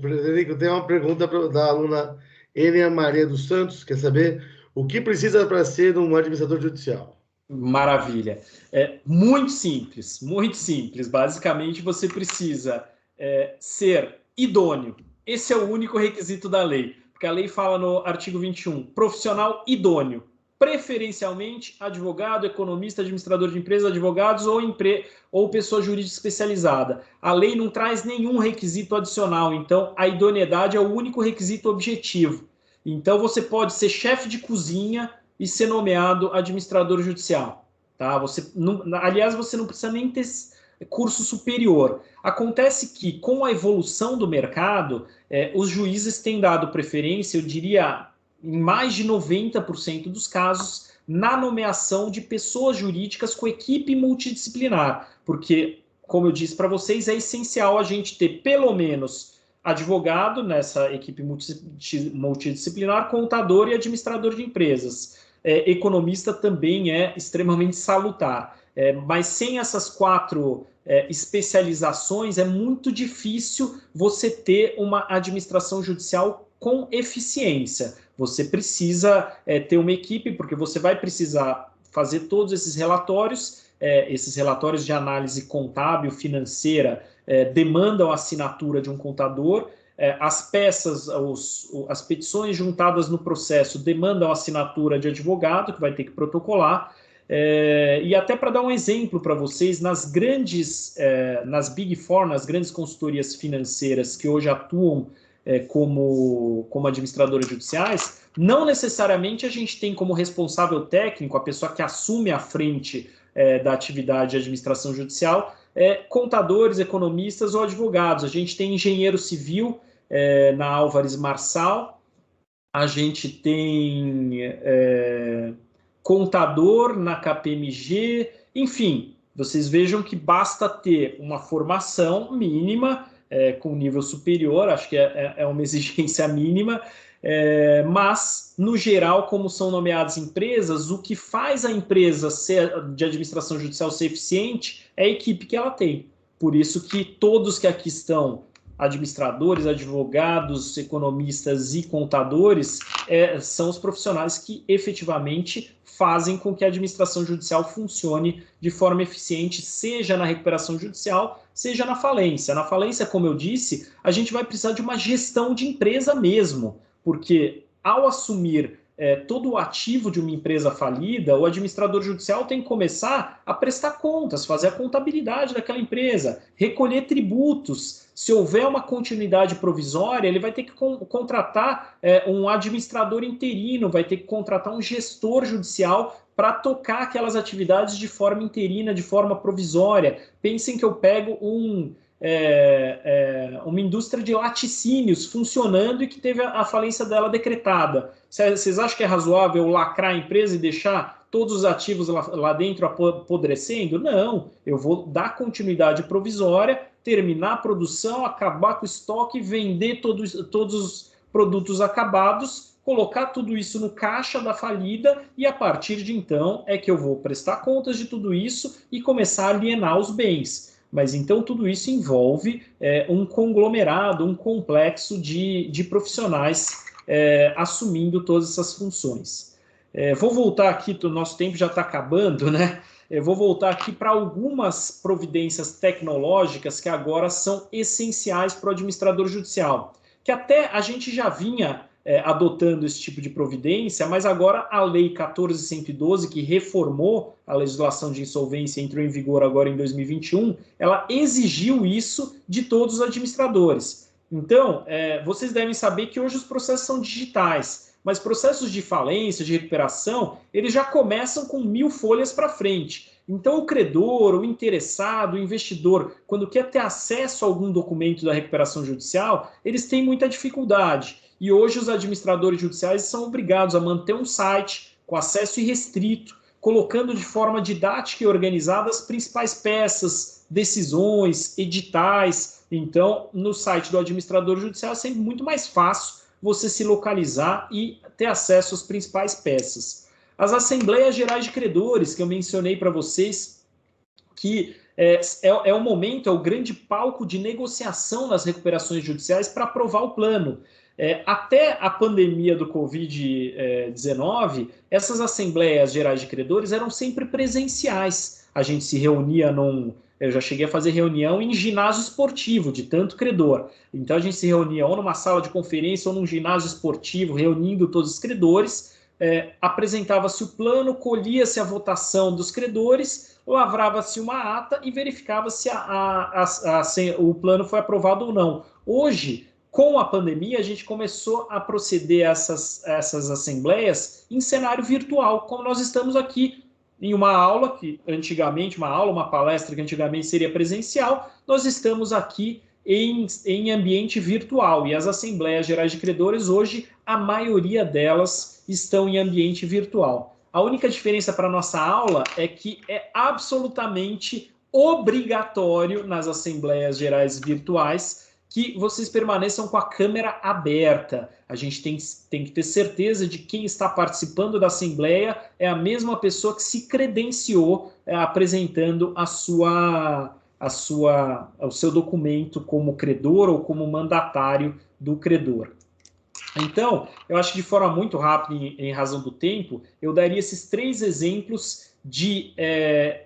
[SPEAKER 1] Frederico, tem uma pergunta da aluna Enia Maria dos Santos, quer saber o que precisa para ser um administrador judicial?
[SPEAKER 2] Maravilha. Muito simples, muito simples. Basicamente, você precisa ser idôneo. Esse é o único requisito da lei, porque a lei fala no artigo 21, profissional idôneo. preferencialmente advogado, economista, administrador de empresas, advogados ou pessoa jurídica especializada. A lei não traz nenhum requisito adicional, então a idoneidade é o único requisito objetivo. Então você pode ser chefe de cozinha e ser nomeado administrador judicial. Tá? Aliás, você não precisa nem ter curso superior. Acontece que, com a evolução do mercado, os juízes têm dado preferência, eu diria, em mais de 90% dos casos, na nomeação de pessoas jurídicas com equipe multidisciplinar, porque, como eu disse para vocês, é essencial a gente ter pelo menos advogado nessa equipe multidisciplinar, contador e administrador de empresas. Economista também é extremamente salutar. Mas sem essas 4 especializações, é muito difícil você ter uma administração judicial com eficiência. Você precisa ter uma equipe, porque você vai precisar fazer todos esses relatórios de análise contábil, financeira, demandam a assinatura de um contador, as peças, as petições juntadas no processo demandam a assinatura de advogado, que vai ter que protocolar. E até para dar um exemplo para vocês, nas Big Four, nas grandes consultorias financeiras que hoje atuam como administradoras judiciais, não necessariamente a gente tem como responsável técnico, a pessoa que assume a frente da atividade de administração judicial, contadores, economistas ou advogados. A gente tem engenheiro civil na Álvares Marçal, a gente tem contador na KPMG, enfim, vocês vejam que basta ter uma formação mínima, com nível superior, acho que é uma exigência mínima, mas, no geral, como são nomeadas empresas, o que faz a empresa de administração judicial ser eficiente é a equipe que ela tem. Por isso que todos que aqui estão, administradores, advogados, economistas e contadores, são os profissionais que efetivamente fazem com que a administração judicial funcione de forma eficiente, seja na recuperação judicial, seja na falência. Na falência, como eu disse, a gente vai precisar de uma gestão de empresa mesmo, porque ao assumir todo o ativo de uma empresa falida, o administrador judicial tem que começar a prestar contas, fazer a contabilidade daquela empresa, recolher tributos. Se houver uma continuidade provisória, ele vai ter que contratar um administrador interino, vai ter que contratar um gestor judicial para tocar aquelas atividades de forma interina, de forma provisória. Pensem que eu pego uma indústria de laticínios funcionando e que teve a falência dela decretada. Vocês acham que é razoável lacrar a empresa e deixar todos os ativos lá dentro apodrecendo? Não, eu vou dar continuidade provisória, terminar a produção, acabar com o estoque, vender todos os produtos acabados, colocar tudo isso no caixa da falida e a partir de então é que eu vou prestar contas de tudo isso e começar a alienar os bens. Mas então tudo isso envolve um conglomerado, um complexo de profissionais assumindo todas essas funções. Vou voltar aqui, o nosso tempo já está acabando, né? Vou voltar aqui para algumas providências tecnológicas que agora são essenciais para o administrador judicial, que até a gente já vinha adotando esse tipo de providência, mas agora a Lei 14.112, que reformou a legislação de insolvência, entrou em vigor agora em 2021, ela exigiu isso de todos os administradores. Então, vocês devem saber que hoje os processos são digitais, mas processos de falência, de recuperação, eles já começam com 1000 folhas para frente. Então, o credor, o interessado, o investidor, quando quer ter acesso a algum documento da recuperação judicial, eles têm muita dificuldade. E hoje os administradores judiciais são obrigados a manter um site com acesso irrestrito, colocando de forma didática e organizada as principais peças, decisões, editais. Então, no site do administrador judicial é sempre muito mais fácil você se localizar e ter acesso às principais peças. As Assembleias Gerais de Credores, que eu mencionei para vocês, que é o momento, é o grande palco de negociação nas recuperações judiciais para aprovar o plano. Até a pandemia do Covid-19, essas Assembleias Gerais de Credores eram sempre presenciais. A gente se reunia eu já cheguei a fazer reunião em ginásio esportivo, de tanto credor. Então a gente se reunia ou numa sala de conferência ou num ginásio esportivo, reunindo todos os credores, apresentava-se o plano, colhia-se a votação dos credores, lavrava-se uma ata e verificava se o plano foi aprovado ou não. Hoje, com a pandemia, a gente começou a proceder a essas assembleias em cenário virtual, como nós estamos aqui em uma aula, que antigamente, uma palestra que antigamente seria presencial, nós estamos aqui em ambiente virtual, e as Assembleias Gerais de Credores, hoje, a maioria delas estão em ambiente virtual. A única diferença para a nossa aula é que é absolutamente obrigatório nas Assembleias Gerais virtuais que vocês permaneçam com a câmera aberta. A gente tem que ter certeza de que quem está participando da Assembleia é a mesma pessoa que se credenciou apresentando o seu documento como credor ou como mandatário do credor. Então, eu acho que de forma muito rápida, em razão do tempo, eu daria esses 3 exemplos de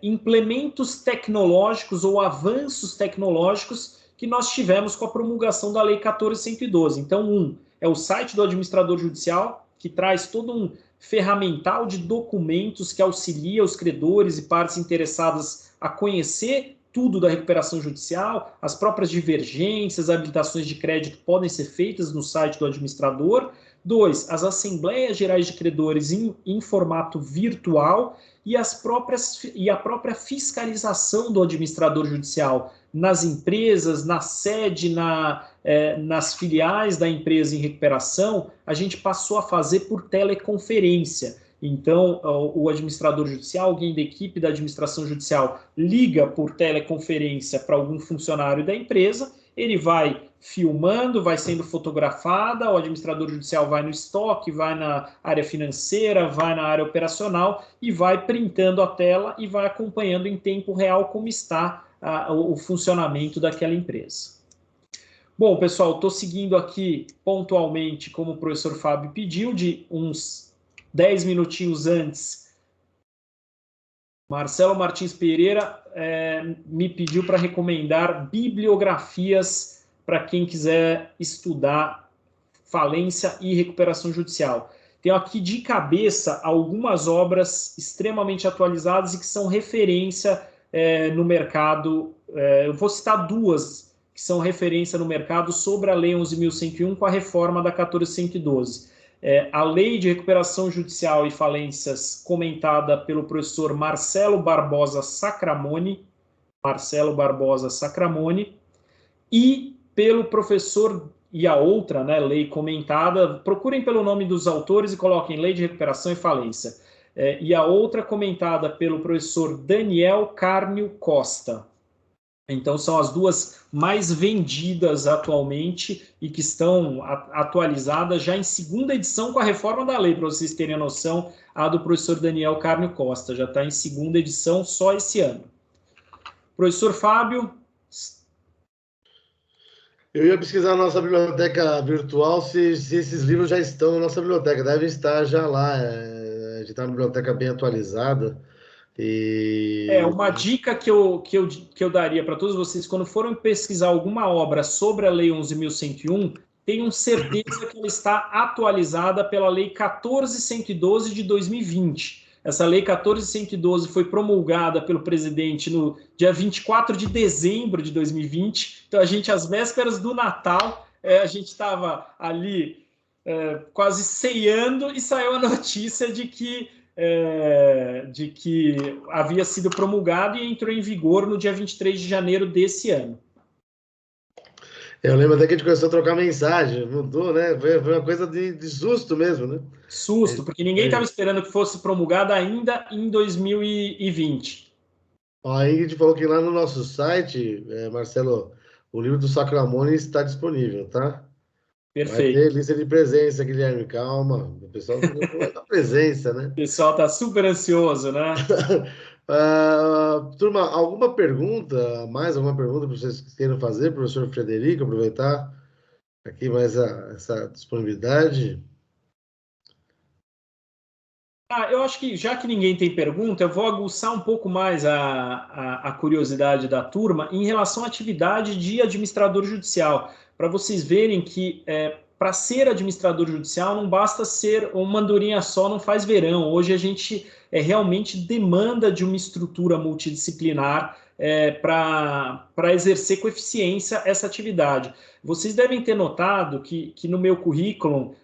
[SPEAKER 2] implementos tecnológicos ou avanços tecnológicos que nós tivemos com a promulgação da Lei 14.112. Então, é o site do administrador judicial, que traz todo um ferramental de documentos que auxilia os credores e partes interessadas a conhecer tudo da recuperação judicial, as próprias divergências, habilitações de crédito podem ser feitas no site do administrador. 2, as Assembleias Gerais de Credores em formato virtual e a própria fiscalização do administrador judicial nas empresas, na sede, nas filiais da empresa em recuperação, a gente passou a fazer por teleconferência. Então, o administrador judicial, alguém da equipe da administração judicial, liga por teleconferência para algum funcionário da empresa, ele vai filmando, vai sendo fotografada, o administrador judicial vai no estoque, vai na área financeira, vai na área operacional e vai printando a tela e vai acompanhando em tempo real como está o funcionamento daquela empresa. Bom, pessoal, estou seguindo aqui pontualmente, como o professor Fábio pediu, de uns 10 minutinhos antes, Marcelo Martins Pereira me pediu para recomendar bibliografias para quem quiser estudar falência e recuperação judicial. Tenho aqui de cabeça algumas obras extremamente atualizadas e que são referência no mercado. Eu vou citar 2 que são referência no mercado sobre a Lei 11.101 com a reforma da 14.112. A Lei de Recuperação Judicial e Falências, comentada pelo professor Marcelo Barbosa Sacramone, e pelo professor, e a outra, né, lei comentada, procurem pelo nome dos autores e coloquem Lei de Recuperação e Falência, e a outra comentada pelo professor Daniel Carnio Costa. Então, são as 2 mais vendidas atualmente e que estão atualizadas já em 2ª edição com a reforma da lei, para vocês terem a noção, a do professor Daniel Carnio Costa, já está em 2ª edição só esse ano. Professor Fábio?
[SPEAKER 1] Eu ia pesquisar na nossa biblioteca virtual se esses livros já estão na nossa biblioteca, devem estar já lá, a gente está na biblioteca bem atualizada.
[SPEAKER 2] Uma dica que eu daria para todos vocês, quando forem pesquisar alguma obra sobre a Lei 11.101, tenham certeza que ela está atualizada pela Lei 14.112 de 2020. Essa Lei 14.112 foi promulgada pelo presidente no dia 24 de dezembro de 2020. Então, às vésperas do Natal, a gente estava ali quase ceando e saiu a notícia de que havia sido promulgado e entrou em vigor no dia 23 de janeiro desse ano.
[SPEAKER 1] Eu lembro até que a gente começou a trocar mensagem, mudou, né? Foi uma coisa de susto mesmo, né?
[SPEAKER 2] Susto, porque ninguém estava esperando que fosse promulgada ainda em 2020.
[SPEAKER 1] A Ingrid falou que lá no nosso site, Marcelo, o livro do Sacramone está disponível, tá?
[SPEAKER 2] Perfeito.
[SPEAKER 1] Vai ter lista de presença, Guilherme, calma. O pessoal vai dar presença, né?
[SPEAKER 2] O pessoal está super ansioso, né?
[SPEAKER 1] Turma, mais alguma pergunta que vocês queiram fazer, professor Frederico, aproveitar aqui mais essa disponibilidade?
[SPEAKER 2] Eu acho que, já que ninguém tem pergunta, eu vou aguçar um pouco mais a curiosidade da turma em relação à atividade de administrador judicial, para vocês verem que para ser administrador judicial não basta ser uma andorinha só, não faz verão. Hoje a gente realmente demanda de uma estrutura multidisciplinar para exercer com eficiência essa atividade. Vocês devem ter notado que no meu currículo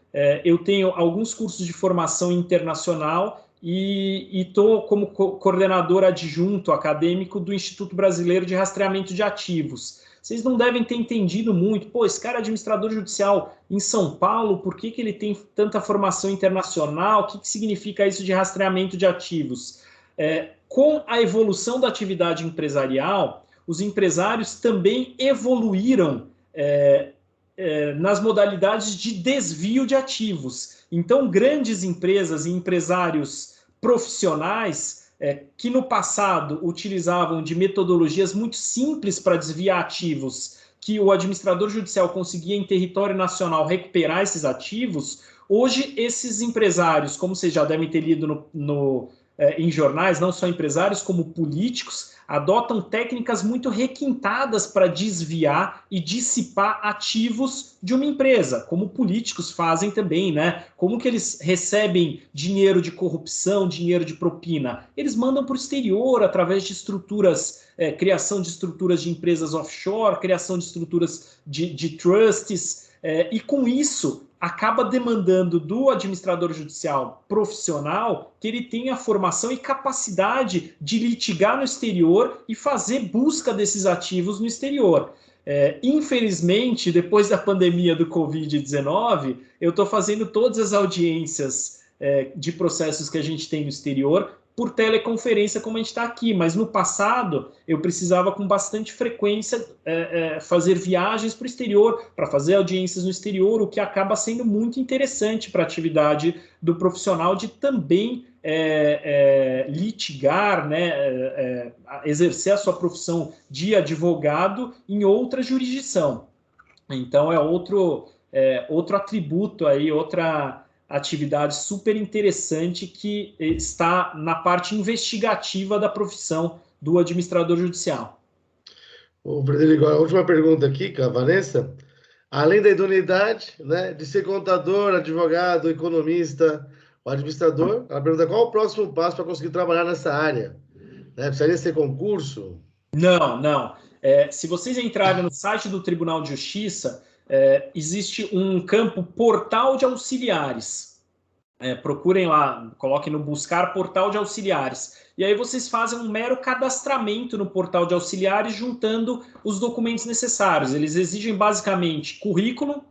[SPEAKER 2] eu tenho alguns cursos de formação internacional e estou como coordenador adjunto acadêmico do Instituto Brasileiro de Rastreamento de Ativos. Vocês não devem ter entendido muito, pô, esse cara é administrador judicial em São Paulo, por que ele tem tanta formação internacional? O que significa isso de rastreamento de ativos? Com a evolução da atividade empresarial, os empresários também evoluíram nas modalidades de desvio de ativos. Então, grandes empresas e empresários profissionais que no passado utilizavam de metodologias muito simples para desviar ativos, que o administrador judicial conseguia em território nacional recuperar esses ativos, hoje esses empresários, como vocês já devem ter lido em jornais, não só empresários como políticos, adotam técnicas muito requintadas para desviar e dissipar ativos de uma empresa, como políticos fazem também, né? Como que eles recebem dinheiro de corrupção, dinheiro de propina? Eles mandam para o exterior através de estruturas, criação de estruturas de empresas offshore, criação de estruturas de trusts, e com isso acaba demandando do administrador judicial profissional que ele tenha formação e capacidade de litigar no exterior e fazer busca desses ativos no exterior. Infelizmente, depois da pandemia do Covid-19, eu estou fazendo todas as audiências de processos que a gente tem no exterior por teleconferência, como a gente está aqui, mas no passado eu precisava com bastante frequência fazer viagens para o exterior, para fazer audiências no exterior, o que acaba sendo muito interessante para a atividade do profissional de também litigar, né, exercer a sua profissão de advogado em outra jurisdição. Então é outro atributo aí, outra atividade super interessante que está na parte investigativa da profissão do administrador judicial.
[SPEAKER 1] Ô, Frederico, a última pergunta aqui, com a Vanessa. Além da idoneidade, né, de ser contador, advogado, economista, o administrador, ela pergunta qual o próximo passo para conseguir trabalhar nessa área? Precisaria ser concurso?
[SPEAKER 2] Não. Se vocês entrarem no site do Tribunal de Justiça, existe um campo portal de auxiliares. Procurem lá, coloquem no buscar portal de auxiliares. E aí vocês fazem um mero cadastramento no portal de auxiliares juntando os documentos necessários. Eles exigem basicamente currículo,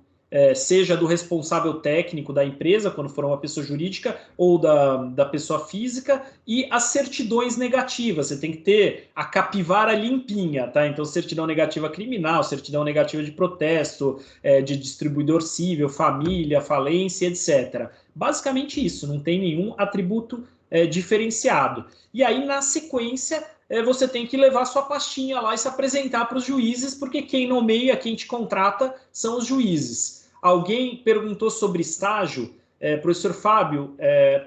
[SPEAKER 2] seja do responsável técnico da empresa, quando for uma pessoa jurídica, ou da pessoa física, e as certidões negativas. Você tem que ter a capivara limpinha, tá? Então, certidão negativa criminal, certidão negativa de protesto, de distribuidor civil, família, falência, etc. Basicamente isso, não tem nenhum atributo diferenciado. E aí, na sequência, você tem que levar sua pastinha lá e se apresentar para os juízes, porque quem nomeia, quem te contrata, são os juízes. Alguém perguntou sobre estágio. Professor Fábio,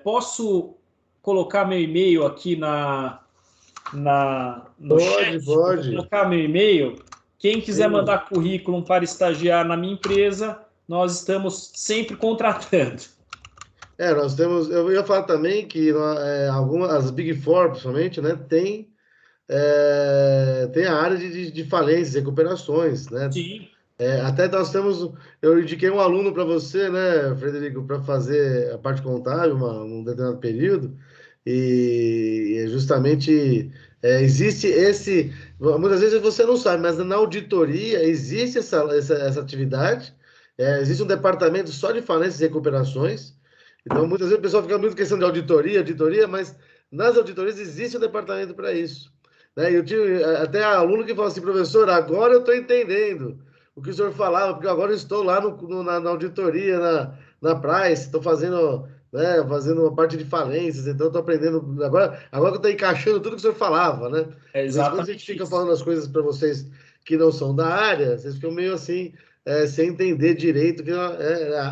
[SPEAKER 2] posso colocar meu e-mail aqui no chat?
[SPEAKER 1] Pode.
[SPEAKER 2] Vou colocar meu e-mail. Quem quiser mandar currículo para estagiar na minha empresa, nós estamos sempre contratando.
[SPEAKER 1] Nós temos. Eu ia falar também que as Big Four, principalmente, né, tem a área de falências, recuperações, né?
[SPEAKER 2] Sim.
[SPEAKER 1] Até nós temos. Eu indiquei um aluno para você, né, Frederico, para fazer a parte contábil, um determinado período, e justamente existe esse. Muitas vezes você não sabe, mas na auditoria existe essa atividade, existe um departamento só de falências e recuperações. Então, muitas vezes o pessoal fica muito questão de auditoria, mas nas auditorias existe um departamento para isso. Né? Eu tive até aluno que falou assim, professor, agora eu estou entendendo o que o senhor falava, porque agora eu estou lá na auditoria, na Price, estou fazendo uma parte de falências, então estou aprendendo. Agora que eu estou encaixando tudo que o senhor falava, né?
[SPEAKER 2] Exatamente.
[SPEAKER 1] Quando a gente fica falando as coisas para vocês que não são da área, vocês ficam meio assim, sem entender direito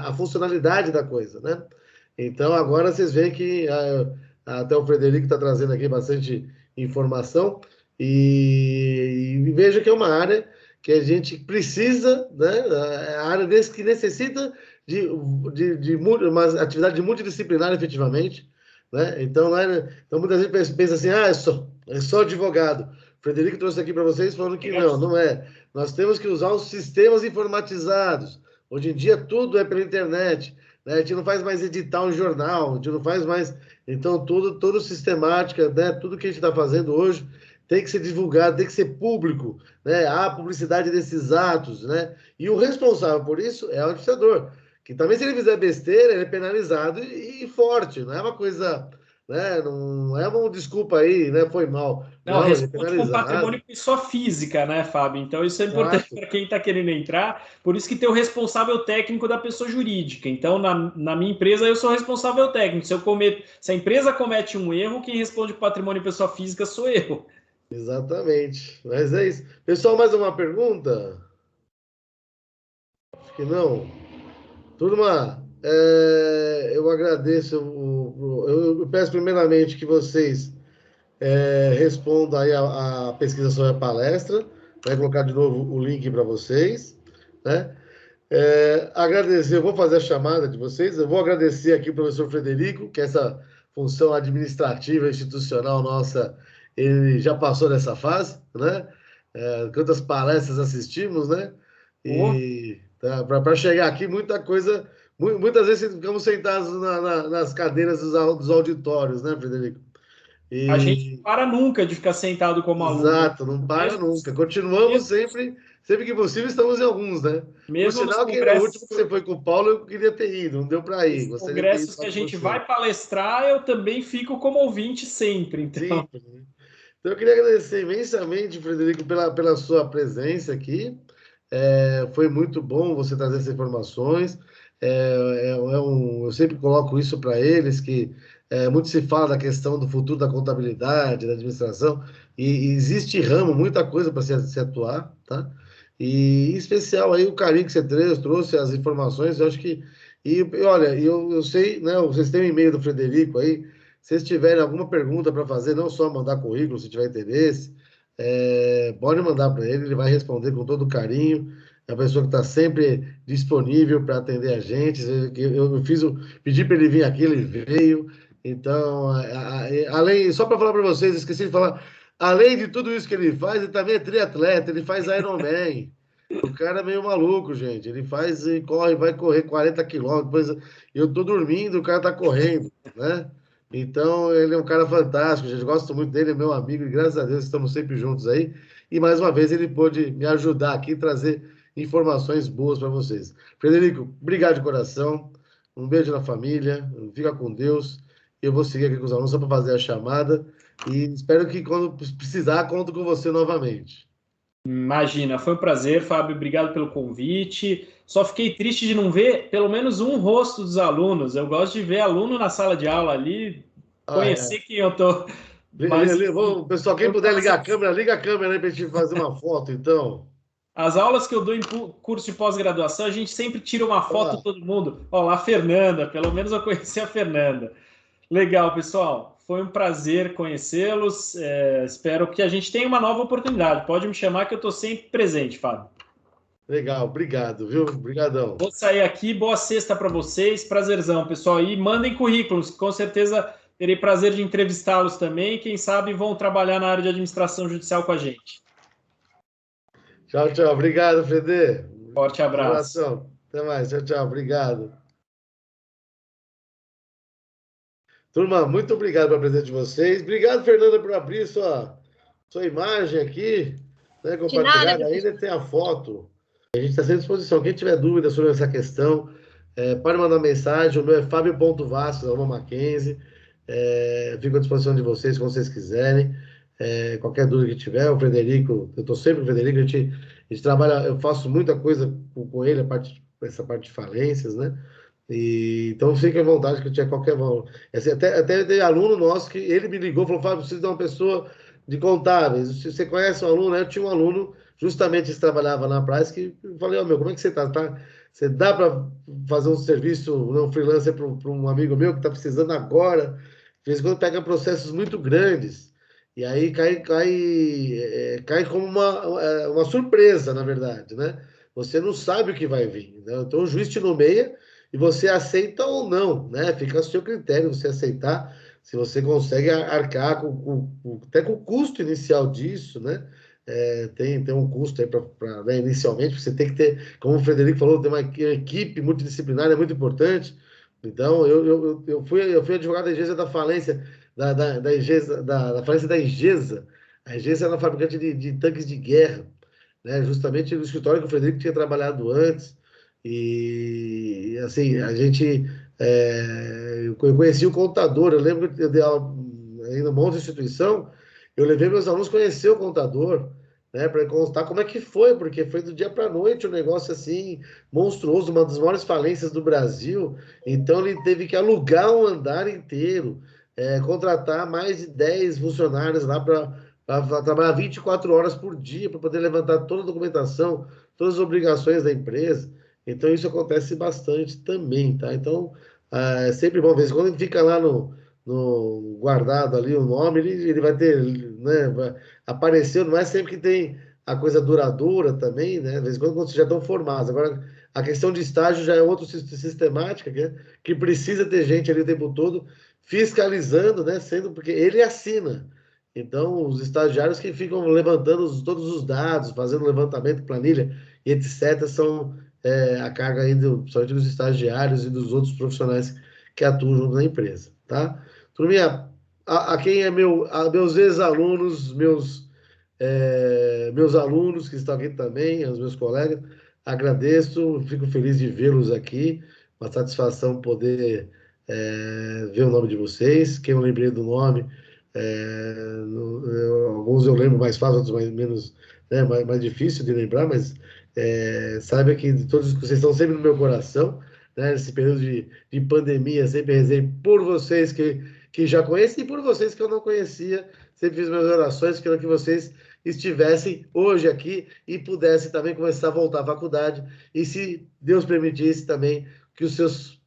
[SPEAKER 1] a funcionalidade da coisa, né? Então, agora vocês veem que até o Frederico está trazendo aqui bastante informação e veja que é uma área que a gente precisa, né? A área que necessita uma atividade multidisciplinar, efetivamente, né? Então, então muitas vezes pensa assim, é só advogado. O Frederico trouxe aqui para vocês falando que não é. Nós temos que usar os sistemas informatizados. Hoje em dia tudo é pela internet, né? A gente não faz mais editar um jornal, a gente não faz mais. Então, tudo sistemática, né? Tudo que a gente está fazendo hoje tem que ser divulgado, tem que ser público, né? Há publicidade desses atos, né? E o responsável por isso é o administrador, que também se ele fizer besteira, ele é penalizado e forte, não é uma coisa, né? Não é uma desculpa aí, né? Foi mal.
[SPEAKER 2] Não,
[SPEAKER 1] Não, ele é
[SPEAKER 2] responde com
[SPEAKER 1] penalizado.
[SPEAKER 2] patrimônio pessoa física, né, Fábio? Então, isso é importante para quem está querendo entrar. Por isso que tem o responsável técnico da pessoa jurídica. Então, na minha empresa, eu sou responsável técnico. Se a empresa comete um erro, quem responde com patrimônio pessoa física sou eu.
[SPEAKER 1] Exatamente. Mas é isso. Pessoal, mais uma pergunta? Acho que não. Turma, eu agradeço. Eu peço primeiramente que vocês respondam aí a pesquisa sobre a palestra. Vai colocar de novo o link para vocês, né? Agradecer, eu vou fazer a chamada de vocês. Eu vou agradecer aqui o professor Frederico, que essa função administrativa institucional nossa, ele já passou dessa fase, né? Quantas palestras assistimos, né? E para chegar aqui, muita coisa. Muitas vezes ficamos sentados nas cadeiras dos auditórios, né, Frederico?
[SPEAKER 2] A gente não
[SPEAKER 1] E,
[SPEAKER 2] para nunca de ficar sentado como aluno.
[SPEAKER 1] exato, não para
[SPEAKER 2] Mesmo,
[SPEAKER 1] nunca. Continuamos sempre que possível, estamos em alguns, né? Por
[SPEAKER 2] mesmo nos
[SPEAKER 1] sinal, que o último
[SPEAKER 2] congressos,
[SPEAKER 1] que você foi com o Paulo, eu queria ter ido, não deu para ir.
[SPEAKER 2] nos
[SPEAKER 1] Gostaria de ter ido
[SPEAKER 2] congressos
[SPEAKER 1] só
[SPEAKER 2] que a
[SPEAKER 1] com
[SPEAKER 2] gente
[SPEAKER 1] você.
[SPEAKER 2] vai palestrar, eu também fico como ouvinte sempre. Então,
[SPEAKER 1] Sempre, né? Então, eu queria agradecer imensamente, Frederico, pela sua presença aqui. Foi muito bom você trazer essas informações. Eu sempre coloco isso para eles, que muito se fala da questão do futuro da contabilidade, da administração, e existe ramo, muita coisa para se atuar, tá? E em especial aí o carinho que você trouxe as informações, eu acho que. E olha, eu sei, né? Vocês têm o e-mail do Frederico aí. Se vocês tiverem alguma pergunta para fazer, não só mandar currículo, se tiver interesse, pode mandar para ele, ele vai responder com todo carinho. É uma pessoa que está sempre disponível para atender a gente. Pedi para ele vir aqui, ele veio. Então, além, só para falar para vocês, esqueci de falar, além de tudo isso que ele faz, ele também é triatleta, ele faz Ironman. O cara é meio maluco, gente. Ele faz e corre, vai correr 40 quilômetros. Depois eu tô dormindo, o cara tá correndo, né? Então, ele é um cara fantástico, gente. Gosto muito dele, é meu amigo, e graças a Deus estamos sempre juntos aí. E mais uma vez ele pôde me ajudar aqui, trazer informações boas para vocês. Frederico, obrigado de coração. Um beijo na família. Fica com Deus. Eu vou seguir aqui com os alunos só para fazer a chamada. E espero que quando precisar, conto com você novamente.
[SPEAKER 2] imagina, foi um prazer, Fábio. Obrigado pelo convite. Só fiquei triste de não ver pelo menos um rosto dos alunos. Eu gosto de ver aluno na sala de aula ali, conhecer quem eu tô. Mas enfim,
[SPEAKER 1] Pessoal,
[SPEAKER 2] foi
[SPEAKER 1] quem
[SPEAKER 2] um
[SPEAKER 1] puder
[SPEAKER 2] prazer.
[SPEAKER 1] liga a câmera aí para a gente fazer uma foto, então.
[SPEAKER 2] As aulas que eu dou em curso de pós-graduação, a gente sempre tira uma foto
[SPEAKER 1] Ah,
[SPEAKER 2] todo mundo. Ó, lá a Fernanda, pelo menos eu conheci a Fernanda. Legal, pessoal. Foi um prazer conhecê-los. Espero que a gente tenha uma nova oportunidade. Pode me chamar que eu estou sempre presente, Fábio.
[SPEAKER 1] legal, obrigado, viu? Obrigadão.
[SPEAKER 2] Vou sair aqui. Boa sexta para vocês. Prazerzão, pessoal. E mandem currículos, que com certeza terei prazer de entrevistá-los também. Quem sabe vão trabalhar na área de administração judicial com a gente.
[SPEAKER 1] Tchau, tchau. Obrigado, Fede.
[SPEAKER 2] Forte
[SPEAKER 1] Um
[SPEAKER 2] abraço.
[SPEAKER 1] abração. Até mais. Tchau, tchau. Obrigado. Turma, muito obrigado pela presença de vocês. Obrigado, Fernanda, por abrir sua imagem aqui, né, compartilhar. Ainda tem a foto. A gente está sempre à disposição. Quem tiver dúvida sobre essa questão, pode mandar mensagem. O meu é fabio.vastos@mackenzie. Fico à disposição de vocês, quando vocês quiserem. Qualquer dúvida que tiver, o Frederico, eu estou sempre com o Frederico, a gente trabalha, eu faço muita coisa com ele, essa parte de falências, né? Então fique à vontade que tiver qualquer valor. Assim, até tem aluno nosso que ele me ligou e falou: Fábio, preciso de uma pessoa de contábeis. Se você conhece um aluno, né? Eu tinha um aluno, justamente que trabalhava na Price, que eu falei: meu, como é que você está? Você dá para fazer um serviço, um freelancer para um amigo meu que está precisando agora? De vez em quando pega processos muito grandes. E aí cai como uma surpresa, na verdade, né? Você não sabe o que vai vir, né? Então o juiz te nomeia e você aceita ou não, né? Fica a seu critério você aceitar, se você consegue arcar até com o custo inicial disso, né? Tem um custo aí para né, inicialmente, você tem que ter, como o Frederico falou, tem uma equipe multidisciplinar, é muito importante. Então, eu fui advogado da Igesa da falência, da Igesa, da falência da Igesa. A Igesa era uma fabricante de tanques de guerra, né? Justamente no escritório que o Frederico tinha trabalhado antes. E, assim, eu conheci o contador, eu lembro que eu dei aula aí numa outra instituição, eu levei meus alunos a conhecer o contador, né, para constar como é que foi, porque foi do dia para a noite um negócio assim, monstruoso, uma das maiores falências do Brasil. Então, ele teve que alugar um andar inteiro, contratar mais de 10 funcionários lá para trabalhar 24 horas por dia, para poder levantar toda a documentação, todas as obrigações da empresa. Então, isso acontece bastante também, tá? Então, é sempre bom, de vez em quando ele fica lá no guardado ali o nome, ele vai ter, né, vai aparecer, não é sempre que tem a coisa duradoura também, né? De vez em quando vocês já estão formados. Agora, a questão de estágio já é outra sistemática, que precisa ter gente ali o tempo todo fiscalizando, né? Sendo porque ele assina. Então, os estagiários que ficam levantando todos os dados, fazendo levantamento, planilha e etc., são a carga aí, principalmente dos estagiários e dos outros profissionais que atuam junto na empresa, tá? Turminha, a quem é meus ex-alunos, meus alunos que estão aqui também, aos meus colegas, agradeço, fico feliz de vê-los aqui, uma satisfação poder ver o nome de vocês. Quem eu lembrei do nome, alguns eu lembro mais fácil, outros menos, né, mais difícil de lembrar, mas saiba que todos vocês estão sempre no meu coração, né, nesse período de pandemia, sempre rezei por vocês que já conhecem e por vocês que eu não conhecia, sempre fiz minhas orações para que vocês estivessem hoje aqui e pudessem também começar a voltar à faculdade, e se Deus permitisse também que os seus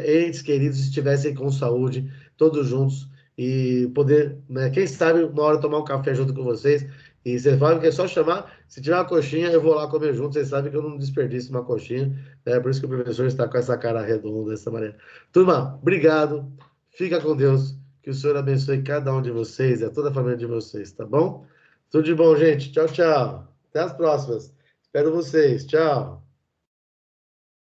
[SPEAKER 1] entes queridos estivessem com saúde, todos juntos, e poder, né, quem sabe, uma hora tomar um café junto com vocês. E vocês falam que é só chamar, se tiver uma coxinha, eu vou lá comer junto. Vocês sabem que eu não desperdiço uma coxinha, né? Por isso que o professor está com essa cara redonda dessa maneira. Turma, obrigado, fica com Deus, que o Senhor abençoe cada um de vocês e a toda a família de vocês, tá bom? Tudo de bom, gente. Tchau, tchau. Até as próximas. Espero vocês. Tchau.